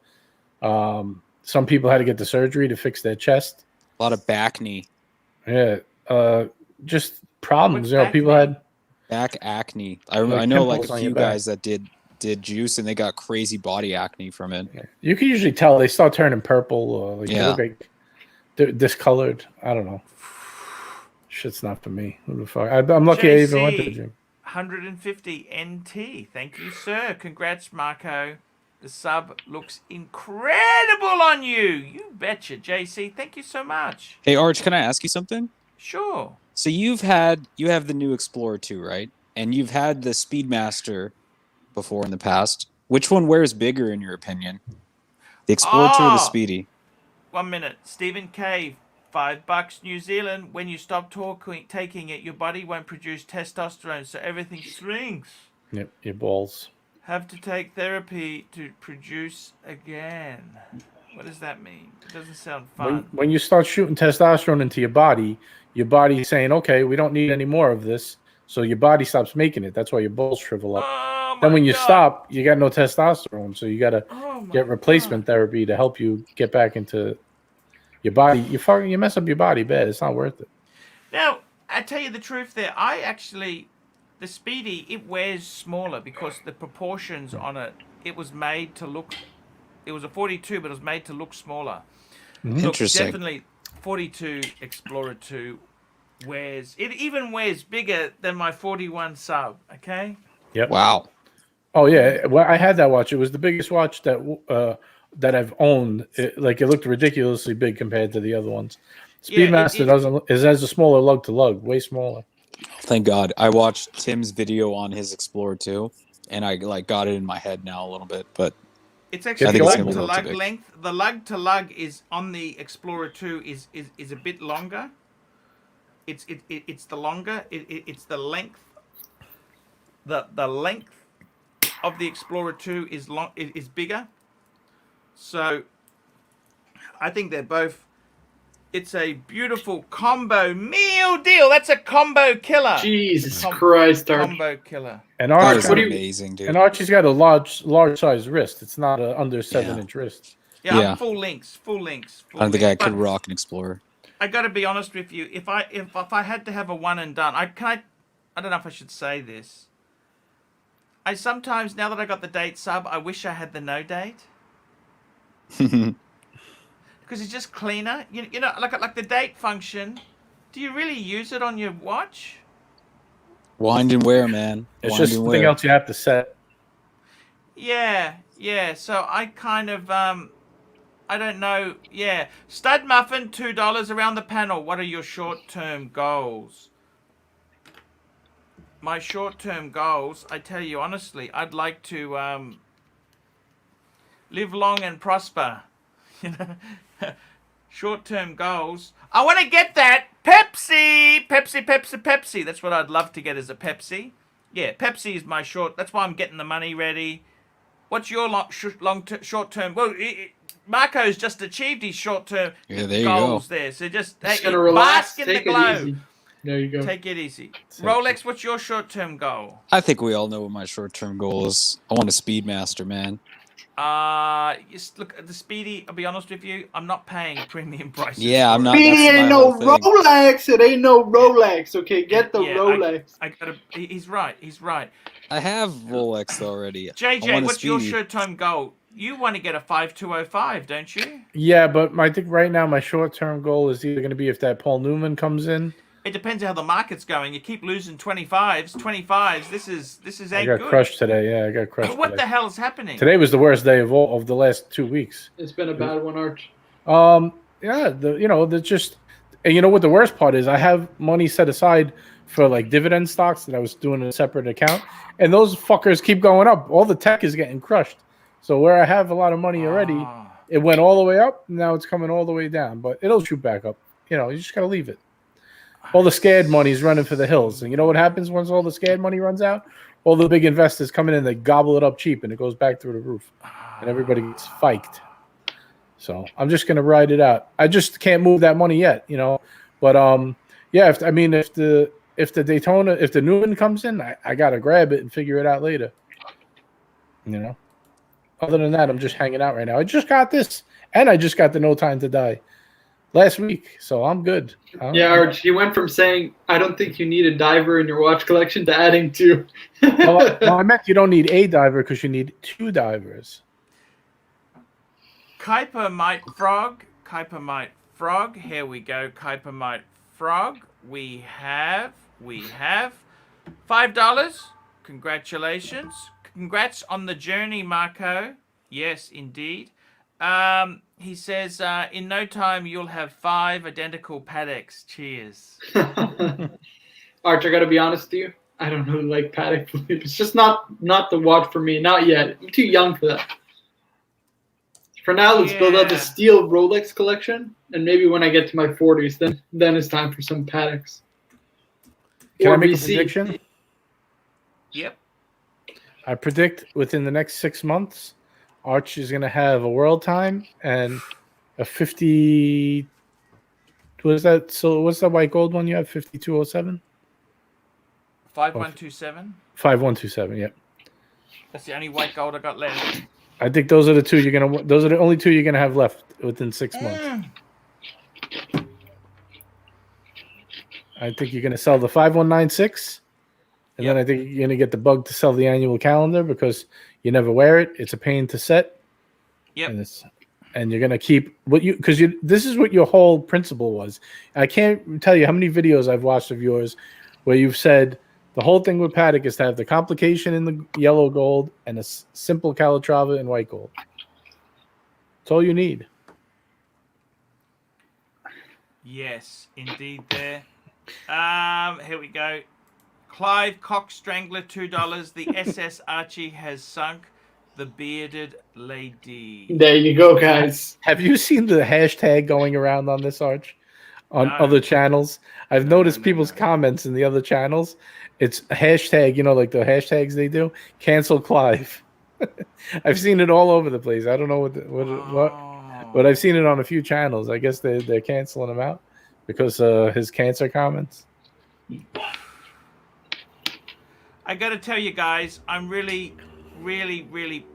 Some people had to get the surgery to fix their chest. A lot of back knee. Yeah, just problems. What's People back had Back acne. Like I know like pimples a on few your back. guys that did juice and they got crazy body acne from it. you can usually tell they start turning purple or like they Yeah. look like they're discolored. I don't know. Shit's not for me. Who the fuck? I'm lucky I even went to the JC, gym. 150 NT. Thank you, sir. Congrats, Marco. The sub looks incredible on you. You betcha, JC. Thank you so much. Hey Arch, can I ask you something? Sure. So you have the new Explorer 2, right? And you've had the Speedmaster before in the past. Which one wears bigger in your opinion? The Explorer 2 or the Oh. Speedy? 1 minute. Stephen K. $5 New Zealand. When you stop taking it, your body won't produce testosterone, so everything shrinks. Yep, your balls. Have to take therapy to produce again. What does that mean? It doesn't sound fun. When you start shooting testosterone into your body's saying, okay, we don't need any more of this. So your body stops making it. That's why your balls shrivel up. Oh, Then my when you God. stop, you got no testosterone. So you got to Oh my get replacement therapy to help you get back into your body. You mess up your body bad. It's not worth it. Now, I tell you the truth there. The Speedy, it wears smaller because the proportions on it, it was made to look, it was a 42, but it was made to look smaller. Look, Interesting. definitely 42 Explorer 2 even wears bigger than my 41 sub, okay? Yep. Wow. Oh yeah, well, I had that watch. It was the biggest watch that I've owned. It looked ridiculously big compared to the other ones. Yeah, Speedmaster it has a smaller lug to lug, way smaller. Thank God. I watched Tim's video on his Explorer 2 and I got it in my head now a little bit, but It's I actually think it's lug gonna be to a little lug too big. length. The lug to lug is on the Explorer 2 is a bit longer. It's the longer. It's the length. The length of the Explorer 2 is bigger. So I think they're both. It's a beautiful combo meal deal. That's a combo killer. Jesus Christ, Arch. Combo killer. And that Archie, was what do you- amazing, dude. and Archie's got a large size wrist. It's not a under 7-inch wrist. Yeah, Yeah. I'm full links. I don't think I could rock an Explorer. I got to be honest with you. If I had to have a one and done, I don't know if I should say this. I sometimes, now that I got the date sub, I wish I had the no date. because it's just cleaner. You know, like the date function. Do you really use it on your watch? Wind and wear, man. It's Wind just and something wear. else you have to set. Yeah, yeah. So I kind of I don't know. Yeah, stud muffin $2 around the panel. What are your short-term goals? My short-term goals, I tell you honestly, I'd like to live long and prosper. You know, short-term goals. I want to get that Pepsi, Pepsi, Pepsi, Pepsi. That's what I'd love to get as a Pepsi. Yeah, Pepsi is my short. That's why I'm getting the money ready. What's your short-term? Well, Marco's just achieved his short-term Yeah, there you goals go. there. So just Just hey, gonna relax, bask in the take it glow. easy. There you go. Take it easy. Take Rolex, what's your short-term goal? I think we all know what my short-term goal is. I want a Speedmaster, man. Just look at the Speedy. I'll be honest with you, I'm not paying premium prices. Yeah, I'm for not- it. Speedy that's ain't my no whole thing. Rolex. It ain't no Rolex. Okay, get the Yeah, Rolex. I gotta. He's right. He's right. I have Rolex already. I JJ, want a what's your Speedy. short-term goal? You want to get a 5205, don't you? Yeah, but I think right now my short-term goal is either going to be if that Paul Newman comes in. It depends how the market's going. You keep losing 25s. This is I ain't got good. crushed today. Yeah, I got crushed. What today. the hell is happening? Today was the worst day of the last 2 weeks. It's been a bad one, Arch. Yeah, the just, and you know what the worst part is? I have money set aside for like dividend stocks that I was doing in a separate account, and those fuckers keep going up. All the tech is getting crushed. So where I have a lot of money already, Ah. it went all the way up. Now it's coming all the way down, but it'll shoot back up. You know, you just gotta leave it. All the scared money is running for the hills, and you know what happens once all the scared money runs out? All the big investors come in and they gobble it up cheap, and it goes back through the roof, and everybody gets fiked. So I'm just gonna ride it out. I just can't move that money yet, you know. But yeah, if the Daytona, if the Newman comes in, I gotta grab it and figure it out later. You know. Other than that, I'm just hanging out right now. I just got this, and I just got the No Time to Die last week, so I'm good. Yeah, Arch, you went from saying, I don't think you need a diver in your watch collection to adding two. well, I meant you don't need a diver because you need two divers. Kuiper Might Frog. Here we go. Kuiper Might Frog. We have $5. Congratulations. Congrats on the journey, Marco. Yes, indeed. He says, in no time you'll have 5 identical Pateks. Cheers. Arch, I gotta be honest with you. I don't really like Patek Philippe. It's just not the watch for me. Not yet. I'm too young for that. For now, let's build out the steel Rolex collection, and maybe when I get to my 40s, then it's time for some Pateks. Can Or I make a VC. prediction? Yep. I predict within the next 6 months, Arch is going to have a world time and a 50. What is that? So what's that white gold one you have? 5207? 5127. 5127. Yep. That's the only white gold I got left. I think those are the two you're gonna. Those are the only two you're gonna have left within 6 months. I think you're gonna sell the 5196, and then I think you're gonna get the bug to sell the annual calendar because you never wear it. It's a pain to set. Yep. And you're gonna keep what you because you. This is what your whole principle was. I can't tell you how many videos I've watched of yours where you've said the whole thing with Patek is to have the complication in the yellow gold and a simple Calatrava in white gold. That's all you need. Yes, indeed. There. Here we go. Clive Cock Strangler, $2. The SS Archie has sunk the bearded lady. There you go, guys. Have you seen the hashtag going around on this, Arch? On other channels? I've noticed people's comments in the other channels. It's a hashtag, you know, like the hashtags they do. Cancel Clive. I've seen it all over the place. I don't know but I've seen it on a few channels. I guess they're canceling him out because his cancer comments. I got to tell you guys, I'm really, really, really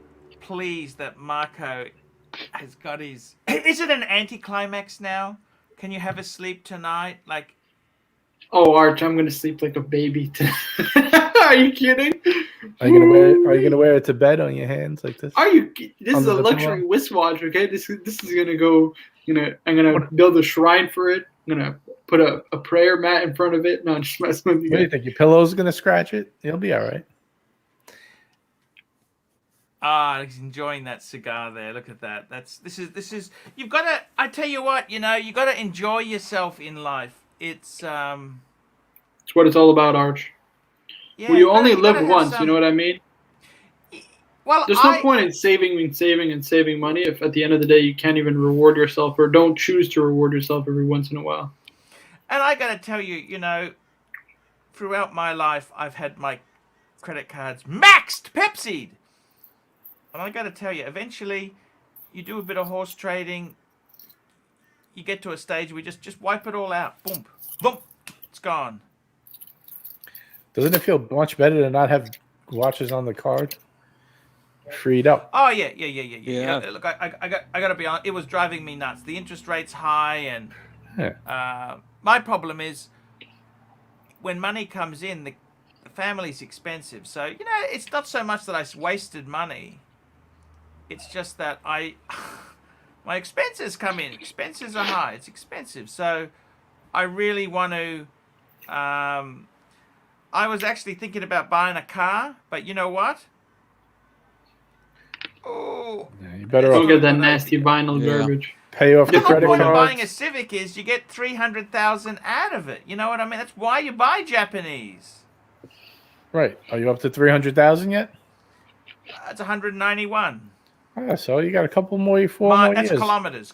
pleased that Marco has got his... Is it an anticlimax now? Can you have a sleep tonight? Like... Oh, Arch, I'm gonna sleep like a baby. Are you kidding? Are you gonna wear it to bed on your hands like this? Are you? This is Under a the luxury pillow? wristwatch, okay? This is gonna go I'm gonna build a shrine for it. I'm gonna put a prayer mat in front of it. No, I'm just messing with you. What do you think? Your pillow's gonna scratch it? You'll be all right. Ah, he's enjoying that cigar there. Look at that. This is. You've got to. I tell you what. You got to enjoy yourself in life. It's It's what it's all about, Arch. Yeah, Well, you only live have once. You know what I mean? Well, There's no point in saving money if at the end of the day you can't even reward yourself or don't choose to reward yourself every once in a while. And I got to tell you, throughout my life, I've had my credit cards maxed Pepsi'd. And I got to tell you, eventually, you do a bit of horse trading, you get to a stage where you just wipe it all out. Boom, boom, it's gone. Doesn't it feel much better to not have watches on the card? Freed up. Oh yeah. Look, I got to be honest. It was driving me nuts. The interest rate's high, and my problem is when money comes in, the family's expensive. So it's not so much that I wasted money. It's just that my expenses come in. Expenses are high. It's expensive. So I really want to. I was actually thinking about buying a car, but you know what? Oh, yeah, you better Don't get that nasty vinyl garbage. Pay off the the whole credit point of cards. buying a Civic is you get 300,000 out of it. You know what I mean? That's why you buy Japanese. Right. Are you up to 300,000 yet? That's 191. So you got a couple more, four more That's years. kilometers.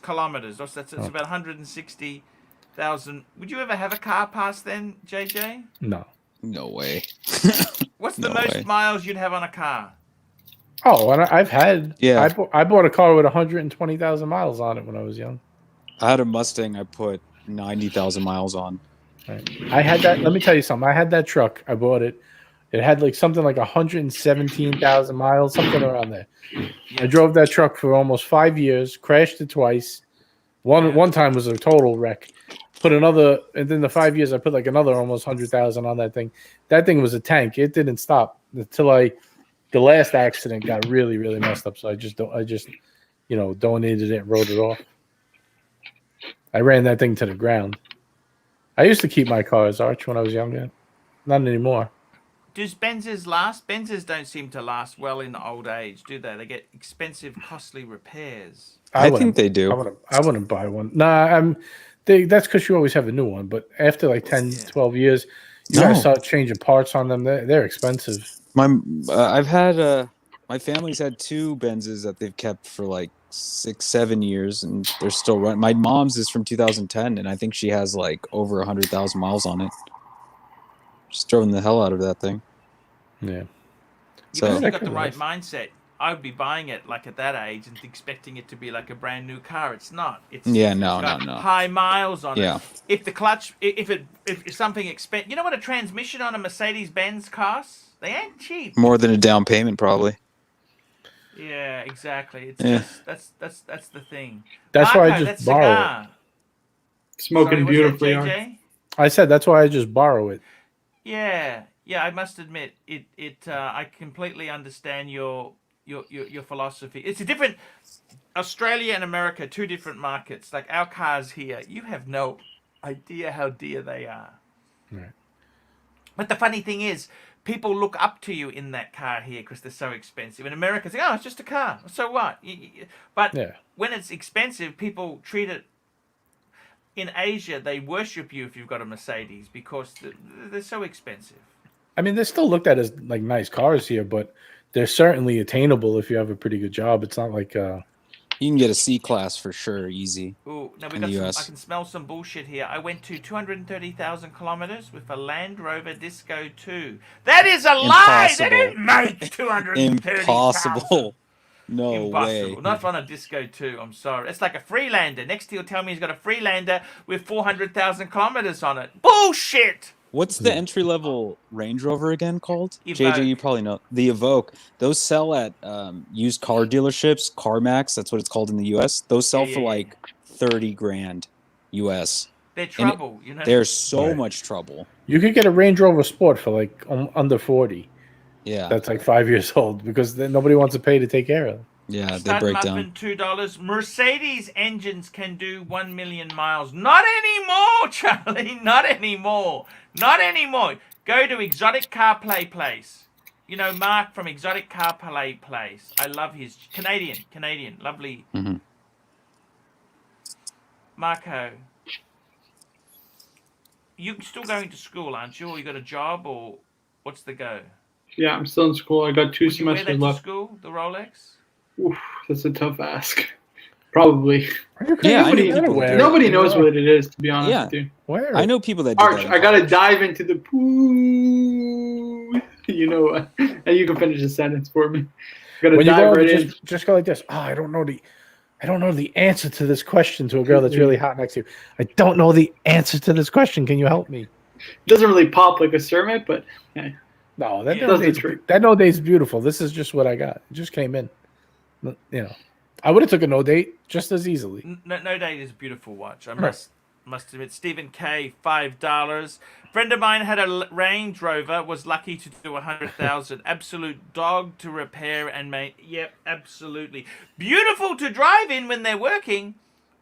That's about 160,000. Would you ever have a car past then, JJ? No. No way. What's the No most way. miles you'd have on a car? Oh, and I've had. Yeah. I bought a car with 120,000 miles on it when I was young. I had a Mustang I put 90,000 miles on. Right. I had that. Let me tell you something. I had that truck. I bought it. It had something like 117,000 miles, something around there. Yeah. I drove that truck for almost 5 years, crashed it twice. One time was a total wreck. Put another, and then the 5 years I put another almost 100,000 on that thing. That thing was a tank. It didn't stop until the last accident got really, really messed up. So I just donated it and wrote it off. I ran that thing to the ground. I used to keep my cars, Arch, when I was younger. Not anymore. Does Benzes last? Benzes don't seem to last well in old age, do they? They get expensive, costly repairs. I think they do. I wouldn't buy one. Nah, that's because you always have a new one. But after 10, 12 years, you gotta start changing parts on them. They're expensive. I've had my family's had two Benzes that they've kept for 6, 7 years, and they're still running. My mom's is from 2010, and I think she has over 100,000 miles on it. Just drove the hell out of that thing. Yeah. You've got the right mindset. I would be buying it at that age and expecting it to be like a brand new car. It's not. It's got high miles on it. If the clutch, if something expensive, you know what a transmission on a Mercedes-Benz costs? They ain't cheap. More than a down payment, probably. Yeah, exactly. It's just, that's the thing. That's Marco, why I just borrow it. Smoking beautifully, JJ? I said that's why I just borrow it. Yeah. I must admit, I completely understand your philosophy. It's a different Australia and America, two different markets. Like our cars here, you have no idea how dear they are. Right. But the funny thing is, people look up to you in that car here because they're so expensive. In America, it's it's just a car. So what? But when it's expensive, people treat it. In Asia, they worship you if you've got a Mercedes because they're so expensive. I mean, they're still looked at as nice cars here, but they're certainly attainable if you have a pretty good job. It's not like you can get a C-Class for sure, easy. Ooh, now we got I can smell some bullshit here. I went to 230,000 kilometers with a Land Rover Disco 2. That is a lie. They didn't make 230,000. Impossible. No Impossible. way. Not on a Disco 2. I'm sorry. It's like a Freelander. Next he'll tell me he's got a Freelander with 400,000 kilometers on it. Bullshit. What's the entry-level Range Rover again called? Evoque. JJ, you probably know. The Evoque. Those sell at used car dealerships, CarMax, that's what it's called in the U.S. Those sell for 30 grand U.S. They're trouble, They're so much trouble. You could get a Range Rover Sport for under 40. Yeah. That's 5 years old because nobody wants to pay to take care of them. Yeah, they Stud break down. muffin, $2. Mercedes engines can do 1 million miles. Not anymore, Charlie. Not anymore. Not anymore. Go to Exotic Car Play Place. You know, Mark from Exotic Car Play Place. I love his Canadian, lovely. Mhm. Marco, you still going to school, aren't you? Or you got a job, or what's the go? Yeah, I'm still in school. I got 2 Would you wear semesters that to left. school, the Rolex? Oof, that's a tough ask. Probably. Yeah, I know Nobody, people that do nobody it. knows what it is, to be honest Yeah. with you. Where? I know people that do Arch, that. in I gotta college. dive into the pool. You know what? And you can finish the sentence for me. Gotta When you dive go, right in. just go like this. Oh, I don't know the answer to this question to a girl that's really hot next to you. I don't know the answer to this question. Can you help me? Doesn't really pop like a sermon, but hey, No, that Yeah. no Does the date's trick. that no date's beautiful. This is just what I got. It just came in. You know, I would have took a no date just as easily. No Date is a beautiful watch. I must admit. Stephen K, $5. Friend of mine had a Range Rover. Was lucky to do 100,000. Absolute dog to repair and make. Yep, absolutely beautiful to drive in when they're working,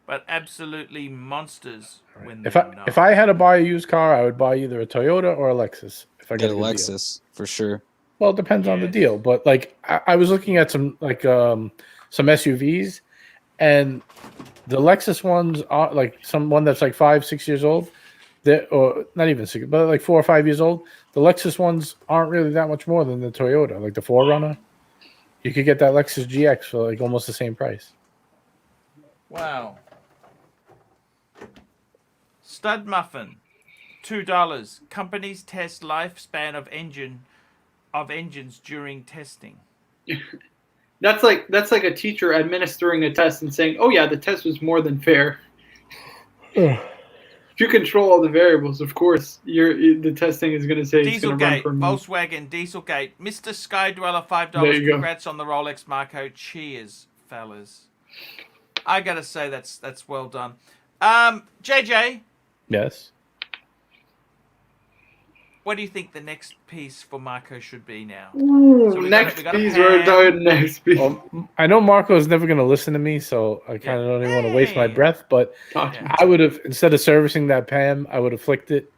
but absolutely monsters when they're not. If I had to buy a used car, I would buy either a Toyota or a Lexus. If I Get get a a good deal. Lexus for sure. Well, it depends on the Yes. deal, but like I was looking at some some SUVs, and the Lexus ones are like one that's like 5-6 years old. Or not even 6, but like 4 or 5 years old. The Lexus ones aren't really that much more than the Toyota, like the 4Runner. You could get that Lexus GX for like almost the same price. Wow. Stud Muffin, $2. Companies test lifespan of engines during testing. that's like a teacher administering a test and saying, "Oh yeah, the test was more than fair." If you control all the variables, of course, the testing is going to say it's going to run Dieselgate, for a minute. Volkswagen, Dieselgate. Mr. Skydweller, $5. There you go. Congrats on the Rolex, Marco. Cheers, fellas. I gotta say that's well done. JJ, Yes. what do you think the next piece for Marco should be now? Ooh, So we next got a piece. We're pan. doing next piece. Well, I know Marco's never going to listen to me, so I kind of don't even want to waste my Hey. breath. But Talk Yeah. I would have, instead of servicing that Pam, I would have flicked it,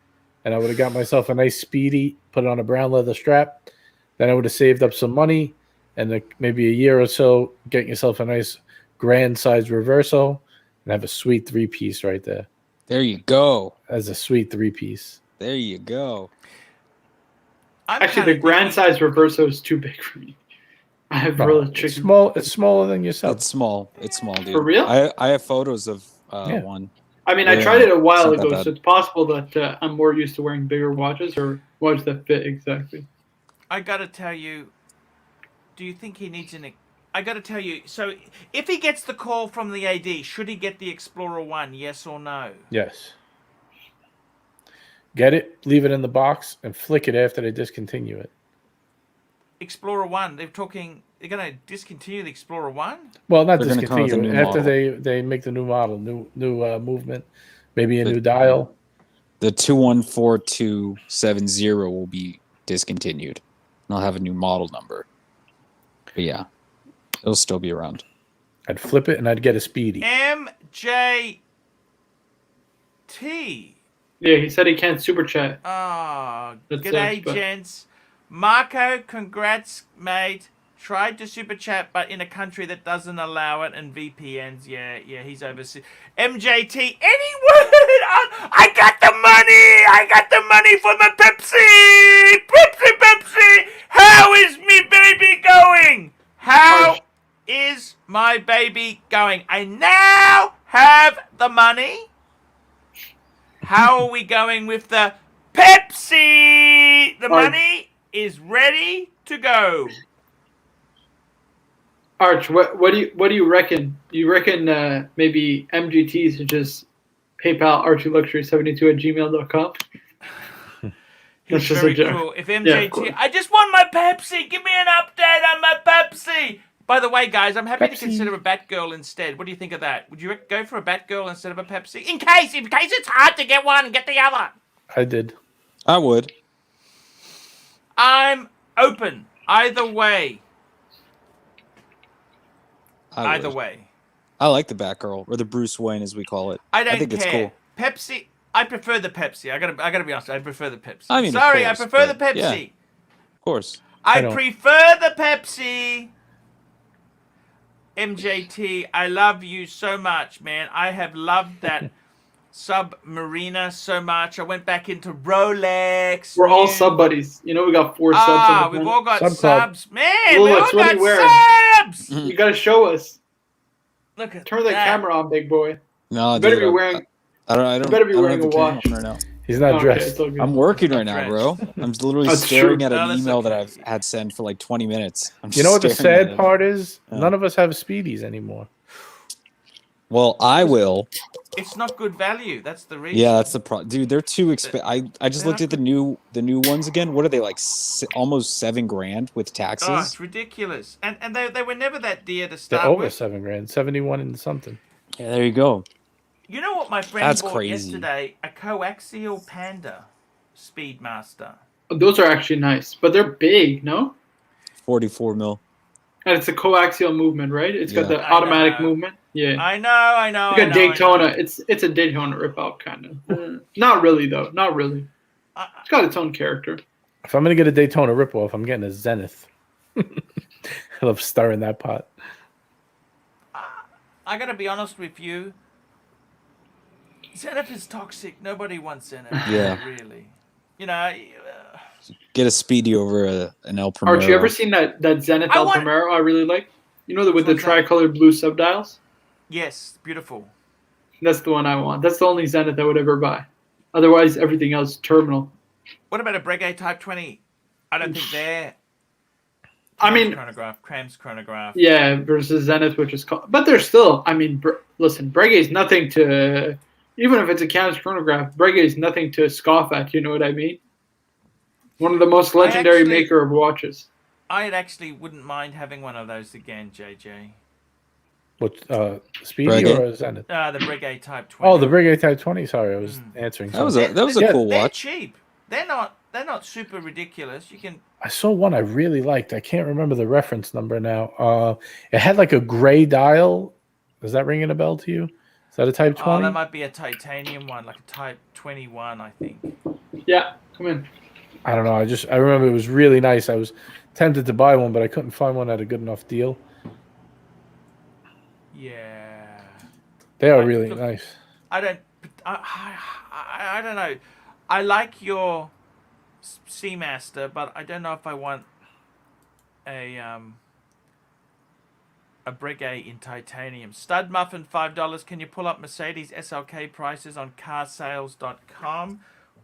and I would have got myself a nice Speedy, put it on a brown leather strap. Then I would have saved up some money, and then maybe a year or so, get yourself a nice grand size reverso, and have a sweet 3-piece right there. There you go. As a sweet 3-piece. There you go. I'm Actually, kinda the grand thinking- size reverso is too big for me. I have No, real it's chicken. small. It's smaller than yourself. It's small. It's small, dude. For real? I have photos of Yeah. one. I mean, I Yeah, tried it a while it's not that ago, bad. so it's possible that I'm more used to wearing bigger watches or watches that fit exactly. I gotta tell you, do you think he needs I gotta tell you, so if he gets the call from the AD, should he get the Explorer 1, yes or no? Yes. Get it, leave it in the box, and flick it after they discontinue it. Explorer 1, they're gonna discontinue the Explorer 1? Well, not They're gonna come with a discontinue it. new After model. they make the new model, new movement, maybe a The- new dial. The 214270 will be discontinued. And I'll have a new model number. But yeah, it'll still be around. I'd flip it and I'd get a Speedy. MJT. Yeah, he said he can't super chat. Ah, That g'day, sucks, but- gents. Marco, congrats, mate. Tried to super chat, but in a country that doesn't allow it, and VPNs. Yeah, he's overseas. MJT, any word on? I got the money. I got the money for the Pepsi. Pepsi. How is me baby going? How is my baby going? I now have the money. How are we going with the Pepsi? The money is ready to go. Arch, what do you reckon? You reckon maybe MGT should just PayPal ArchieLuxury72@gmail.com? He's That's just very a joke. cool. If Yeah, MJT, of course. I just want my Pepsi. Give me an update on my Pepsi. By the way, guys, I'm happy to Pepsi. consider a Batgirl instead. What do you think of that? Would you go for a Batgirl instead of a Pepsi? In case it's hard to get one, get the other. I did. I would. I'm open either way. Either would. way. I like the Batgirl, or the Bruce Wayne as we call it. I don't think care. it's cool. Pepsi. I prefer the Pepsi. I gotta be honest. I prefer the Pepsi. I mean, of Sorry, course, I prefer the but Pepsi. yeah. Of course. I I don't. prefer the Pepsi. MJT, I love you so much, man. I have loved that Submariner so much. I went back into Rolex. We're all new- sub buddies. You know, we got 4 subs. On the we've planet. all got Sub club. subs. Man, we Rolex, all what are got you wearing? subs. Mhm. You gotta show us. Look at Turn that camera on, big boy. No, You better dude, be wearing. I don't better be I don't wearing have the a camera watch. on right now. He's not Okay, dressed. it's all good. I'm working Not right now, dressed. bro. I'm literally That's staring true. at No, an that's email that okay. I've had sent for like 20 minutes. I'm You know what the staring at sad it. part is? Yeah. None of us have speedies anymore. Well, I will. It's not good value. That's the reason. Yeah, that's the problem, dude. They're too expensive. I just They're looked not at the new ones again. What are they like? Almost $7,000 with Oh, taxes. it's ridiculous. And they were never that dear to They're start over with. $7,000, 71 and something. Yeah, there you go. You know what my friend That's bought crazy. yesterday? A coaxial Panda Speedmaster. Those are actually nice, but they're big, no? 44 mil. And it's a coaxial movement, right? It's got Yeah. the I automatic know. movement. Yeah. I know. Like a Daytona. It's a Daytona ripoff, kind of. Not really, though. Not really. It's got its own character. If I'm going to get a Daytona ripoff, I'm getting a Zenith. I love stirring that pot. I gotta be honest with you. Zenith is toxic. Nobody wants Zenith. Yeah. Really. You know. Get a Speedy over an El Primero. Archie, you ever seen that Zenith I El want- Primero I really like? You know, with the Which one's that? tricolored blue subdials? Yes, beautiful. That's the one I want. That's the only Zenith I would ever buy. Otherwise, everything else is terminal. What about a Breguet Type 20? I don't think they're. I mean, Kram's chronograph. yeah, versus Zenith, which is called. But they're still, I mean, listen, Breguet is nothing to. Even if it's a Cam's chronograph, Breguet is nothing to scoff at, you know what I mean? One of the most legendary actually- maker of watches. I actually wouldn't mind having one of those again, JJ. What, Speedy Breguet? or a Zenith? The Breguet Type 20. Oh, the Breguet Type 20. Sorry, I was answering. That was something. a Yeah, cool They're watch. cheap. They're not super ridiculous. You can. I saw one I really liked. I can't remember the reference number now. It had like a gray dial. Is that ringing a bell to you? Is that a Type 20? Oh, that might be a titanium one, like a Type 21, I think. Yeah, come in. I don't know. I remember it was really nice. I was tempted to buy one, but I couldn't find one at a good enough deal. Yeah. They are I- really look, nice. I don't know. I like your Seamaster, but I don't know if I want a Breguet in titanium. Stud Muffin, $5. Can you pull up Mercedes SLK prices on carsales.com?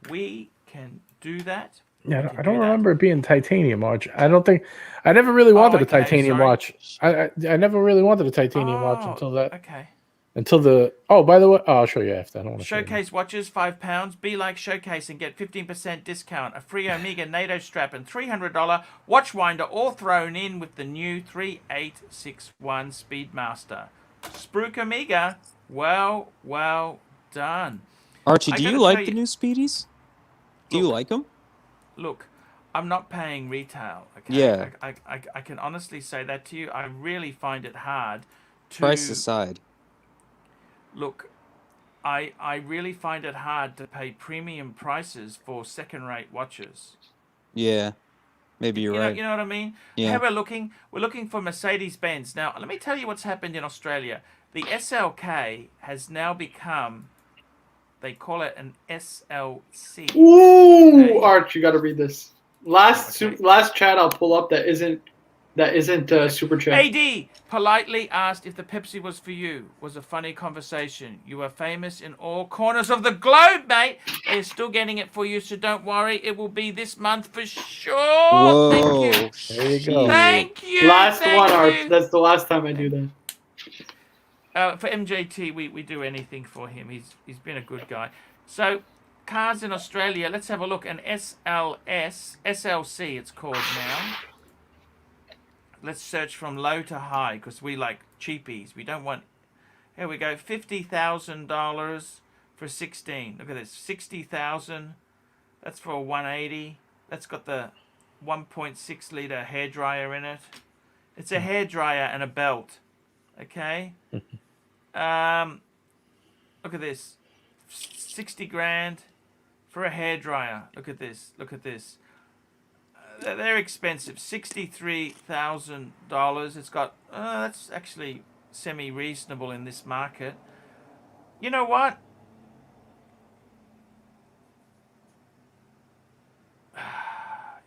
We can do that. Yeah, We I can don't do that. remember it being titanium watch. I don't think I never really wanted a okay, titanium sorry. watch. I never really wanted a titanium watch until that. Okay. Until the by the way, I'll show you after. I don't want to Showcase watches, £5. Be like Showcase and get 15% discount. A free Omega NATO strap and $300 watch winder, all thrown in with the new 3861 Speedmaster. Spruik Omega, well done. Archie, I do gotta you like tell the you- new Speedies? Do you Look. like them? Look, I'm not paying retail. Okay? Yeah. I can honestly say that to you. I really find it hard to Price aside. look. I really find it hard to pay premium prices for second-rate watches. Yeah. Maybe you're right. You know what I mean? Yeah. How we're looking for Mercedes-Benz. Now, let me tell you what's happened in Australia. The SLK has now become, they call it an SLC. Ooh, Okay. Arch, you got to read this. Last Okay. last chat I'll pull up that isn't super chat. AD politely asked if the Pepsi was for you. Was a funny conversation. You are famous in all corners of the globe, mate. They're still getting it for you, so don't worry. It will be this month for sure. Whoa. Thank you. There you go. Thank you. Last thank one, you. Arch. That's the last time I do that. For MJT, we do anything for him. He's been a good guy. So, cars in Australia. Let's have a look. An SLC. It's called now. Let's search from low to high because we like cheapies. We don't want. Here we go. $50,000 for 16. Look at this. 60,000. That's for a 180. That's got the 1.6 liter hairdryer in it. It's a hairdryer and a belt. Okay. Look at this. 60 grand for a hairdryer. Look at this. Look at this. They're expensive. $63,000. It's got. That's actually semi-reasonable in this market. You know what?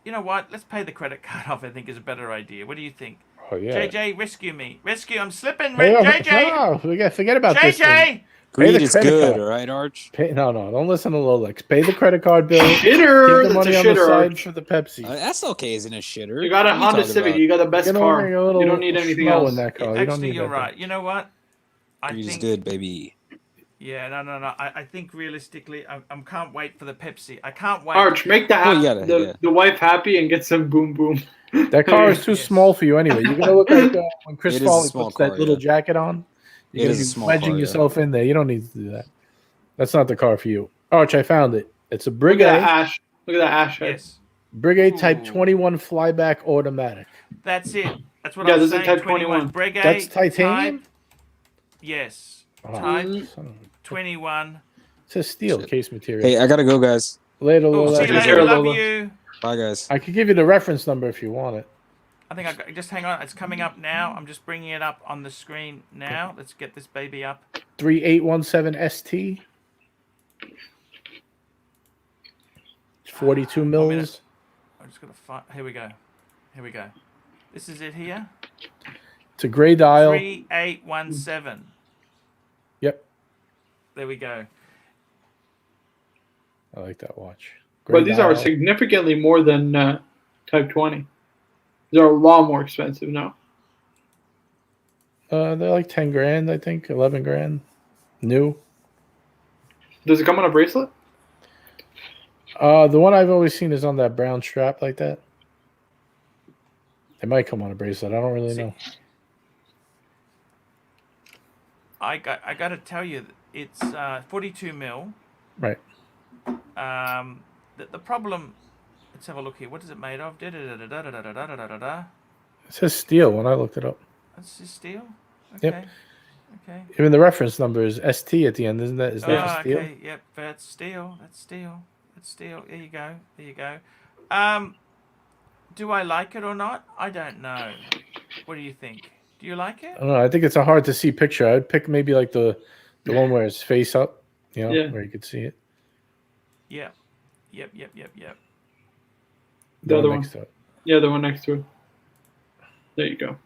You know what? Let's pay the credit card off. I think is a better idea. What do you think? Oh yeah. JJ, rescue me. Rescue. I'm slipping. Hey, JJ. no, forget about this thing. JJ. Pay the Greed is credit good, card. all right, Arch. No, don't listen to Rolex. Pay the credit card bill. Shitter. Keep the That's a money on the shitter. side Arch. for the Pepsi. That's okay, isn't a shitter. You got a What are you Honda talking Civic. about? You got the best You know, car. a little You don't need anything snow else. in that car. You don't Actually, need you're that right. You know what? I Greed is think. good, baby. Yeah, no. I think realistically, I can't wait for the Pepsi. I can't wait. Arch, make the wife happy and get some boom boom. That car is too Yes. small for you anyway. You're gonna look like when Chris It is a Farley small puts car, that little yeah. jacket on. It You're is a gonna be small wedging car, yeah. yourself in there. You don't need to do that. That's not the car for you. Arch, I found it. It's a Look at that Breguet. ash. Look at that ash head. Yes, Breguet Type Ooh. 21 flyback automatic. that's it. That's what Yeah, I was this is saying. Type 21. Breguet. That's titanium? Type, yes. Oh, Type son of a- 21. It says steel Shit. case material. Hey, I gotta go, guys. Later, Oh, Lola. see you Take later. care, Love Lola. you. Bye, guys. I could give you the reference number if you want it. I think just hang on. It's coming up now. I'm just bringing it up on the screen now. Let's get this baby up. 3817 ST. It's 42 1 minute. mils. I'm just gonna find. Here we go. Here we go. This is it here. It's a gray dial. 3817. Yep. There we go. I like that watch. Gray But these are dial. significantly more than Type 20. These are a lot more expensive now. They're like 10 grand, I think. 11 grand. New. Does it come on a bracelet? The one I've always seen is on that brown strap like that. It might come on a bracelet. I don't really know. I got to tell you, it's 42 mil. Right. The problem. Let's have a look here. What is it made of? Da-da-da-da-da-da-da-da-da-da. It says steel when I looked it up. That's just steel. Yep. Okay. Okay. Even the reference number is ST at the end, isn't that? Is that steel? Okay. Yep. That's steel. That's steel. That's steel. There you go. There you go. Do I like it or not? I don't know. What do you think? Do you like it? I don't know. I think it's a hard to see picture. I'd pick maybe like the one where it's face up, Yeah. where you could see it. Yep. The other one. next to it. Yeah, the one next to it. There you go.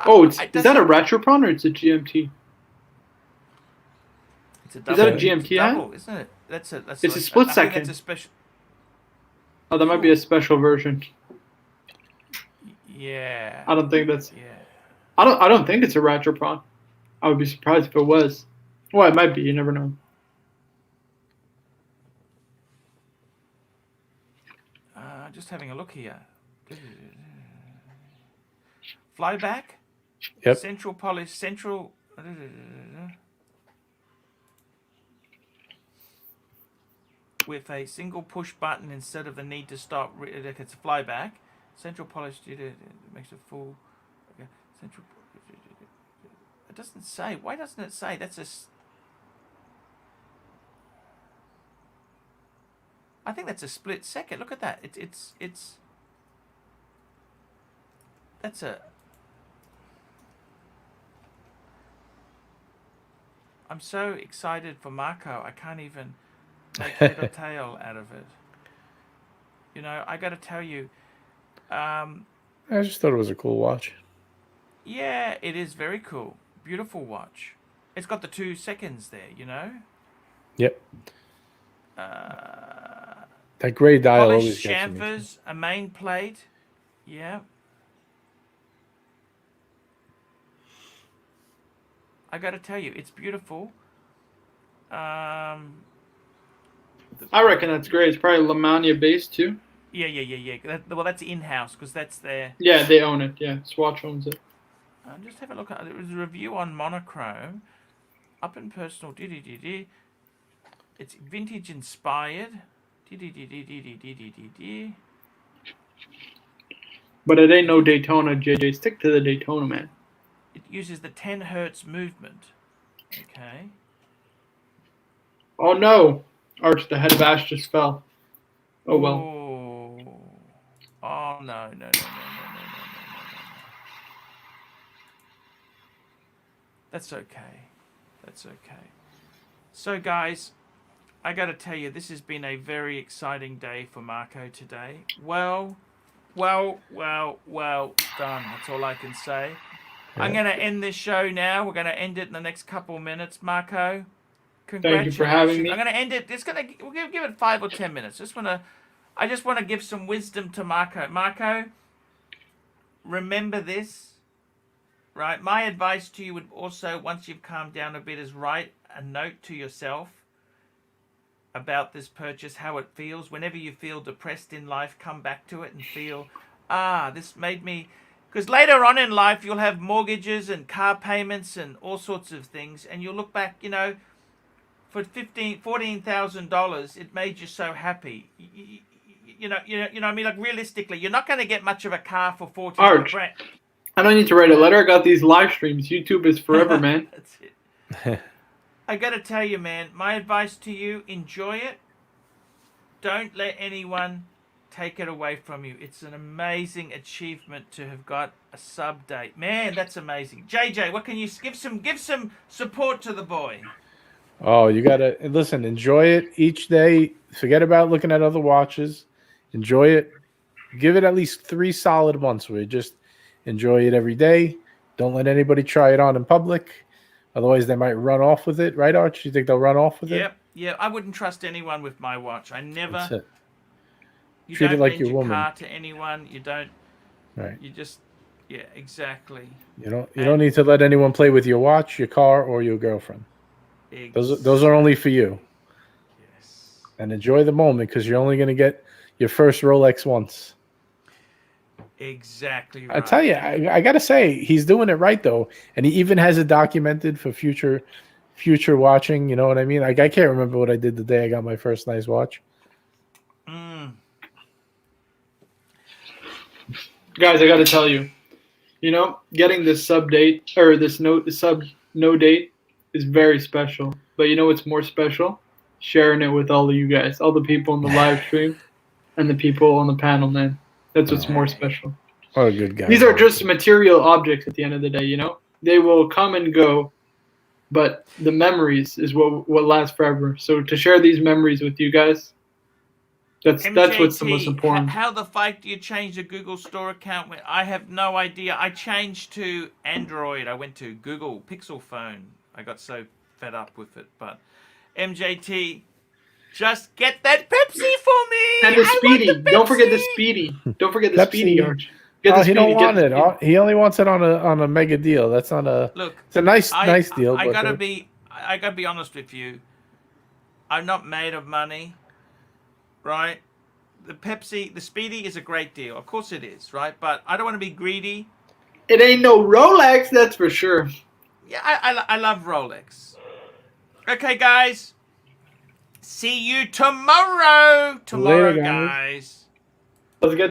Oh, is that a Retropron or it's a GMT? It's a that a double. GMT It's a double, isn't it? That's It's a like- split I think second. That's a special. Oh, that might be a special version. Yeah. I don't think that's. Yeah. I don't think it's a Retropron. I would be surprised if it was. Well, it might be. You never know. Just having a look here. Flyback. Yep. Central polish. Central. With a single push button instead of the need to stop. It's a flyback. Central polish. It makes it full. Okay. Central. It doesn't say. Why doesn't it say? That's a. I think that's a split second. Look at that. It's. That's a. I'm so excited for Marco. I can't even make head or tail out of it. You know, I got to tell you. I just thought it was a cool watch. Yeah, it is very cool. Beautiful watch. It's got the 2 seconds there. You know. Yep. That gray dial always Polished gets me. chamfers, a main plate. Yeah. I got to tell you, it's beautiful. I reckon that's great. It's probably Lemania based too. Yeah. Well, that's in-house because that's their. Yeah, they own it. Yeah, Swatch owns it. Just have a look at. There was a review on Monochrome. Up in personal. It's vintage inspired. But it ain't no Daytona, JJ. Stick to the Daytona, man. It uses the 10 hertz movement. Okay. Oh no, Arch, the head of Ash just fell. Oh well. Ooh. Oh no, no, no, no, no, no, no, no, no, no. That's okay. That's okay. So guys, I gotta tell you, this has been a very exciting day for Marco today. Well done. That's all I can say. I'm going to end this show now. We're going to end it in the next couple of minutes. Marco, Thank you for having congratulations. me. I'm going to end it. We'll give it 5 or 10 minutes. I just want to give some wisdom to Marco. Marco, remember this, right? My advice to you would also, once you've calmed down a bit, is write a note to yourself about this purchase, how it feels. Whenever you feel depressed in life, come back to it and feel, this made me... Because later on in life, you'll have mortgages and car payments and all sorts of things, and you'll look back, you know, for $14,000, it made you so happy. You know, I mean, like realistically, you're not going to get much of a car for 14 Arch, grand. I don't need to write a letter. I got these live streams. YouTube is forever, man. That's it. I got to tell you, man, my advice to you, enjoy it. Don't let anyone take it away from you. It's an amazing achievement to have got a sub date. Man, that's amazing. JJ, what can you give some support to the boy? Oh, you gotta listen, enjoy it each day. Forget about looking at other watches. Enjoy it. Give it at least 3 solid months where you just enjoy it every day. Don't let anybody try it on in public. Otherwise they might run off with it, right, Arch? You think they'll run off with it? Yeah, I wouldn't trust anyone with my watch. I never. That's it. You Treat it don't like lend your your woman. car to anyone. You don't. Right. You just. Yeah, exactly. You don't need to let anyone play with your watch, your car, or your girlfriend. Those are only for you. Yes. And enjoy the moment because you're only going to get your first Rolex once. Exactly right. I tell you, I got to say, he's doing it right, though. And he even has it documented for future watching. You know what I mean? Like, I can't remember what I did the day I got my first nice watch. Guys, I got to tell you, you know, getting this sub date or this no date is very special. But you know what's more special? Sharing it with all of you guys, all the people in the live stream and the people on the panel, man. That's what's more special. What a good guy. These are just material objects at the end of the day, you know? They will come and go, but the memories is what lasts forever. So to share these memories with you guys, that's what's the most important. How the fuck do you change the Google Store account? I have no idea. I changed to Android. I went to Google Pixel phone. I got so fed up with it. But MJT, just get that Pepsi for me. And the Speedy. Don't forget the Speedy. Don't forget the Speedy, Arch. Get the He don't want it. Speedy. He only wants it on a mega deal. That's not a. Look, it's a nice deal. I gotta be honest with you. I'm not made of money, right? The Pepsi, the Speedy is a great deal. Of course it is, right? But I don't want to be greedy. It ain't no Rolex, that's for sure. Yeah, I love Rolex. Okay, guys. See you tomorrow. Later, Guys. Let's get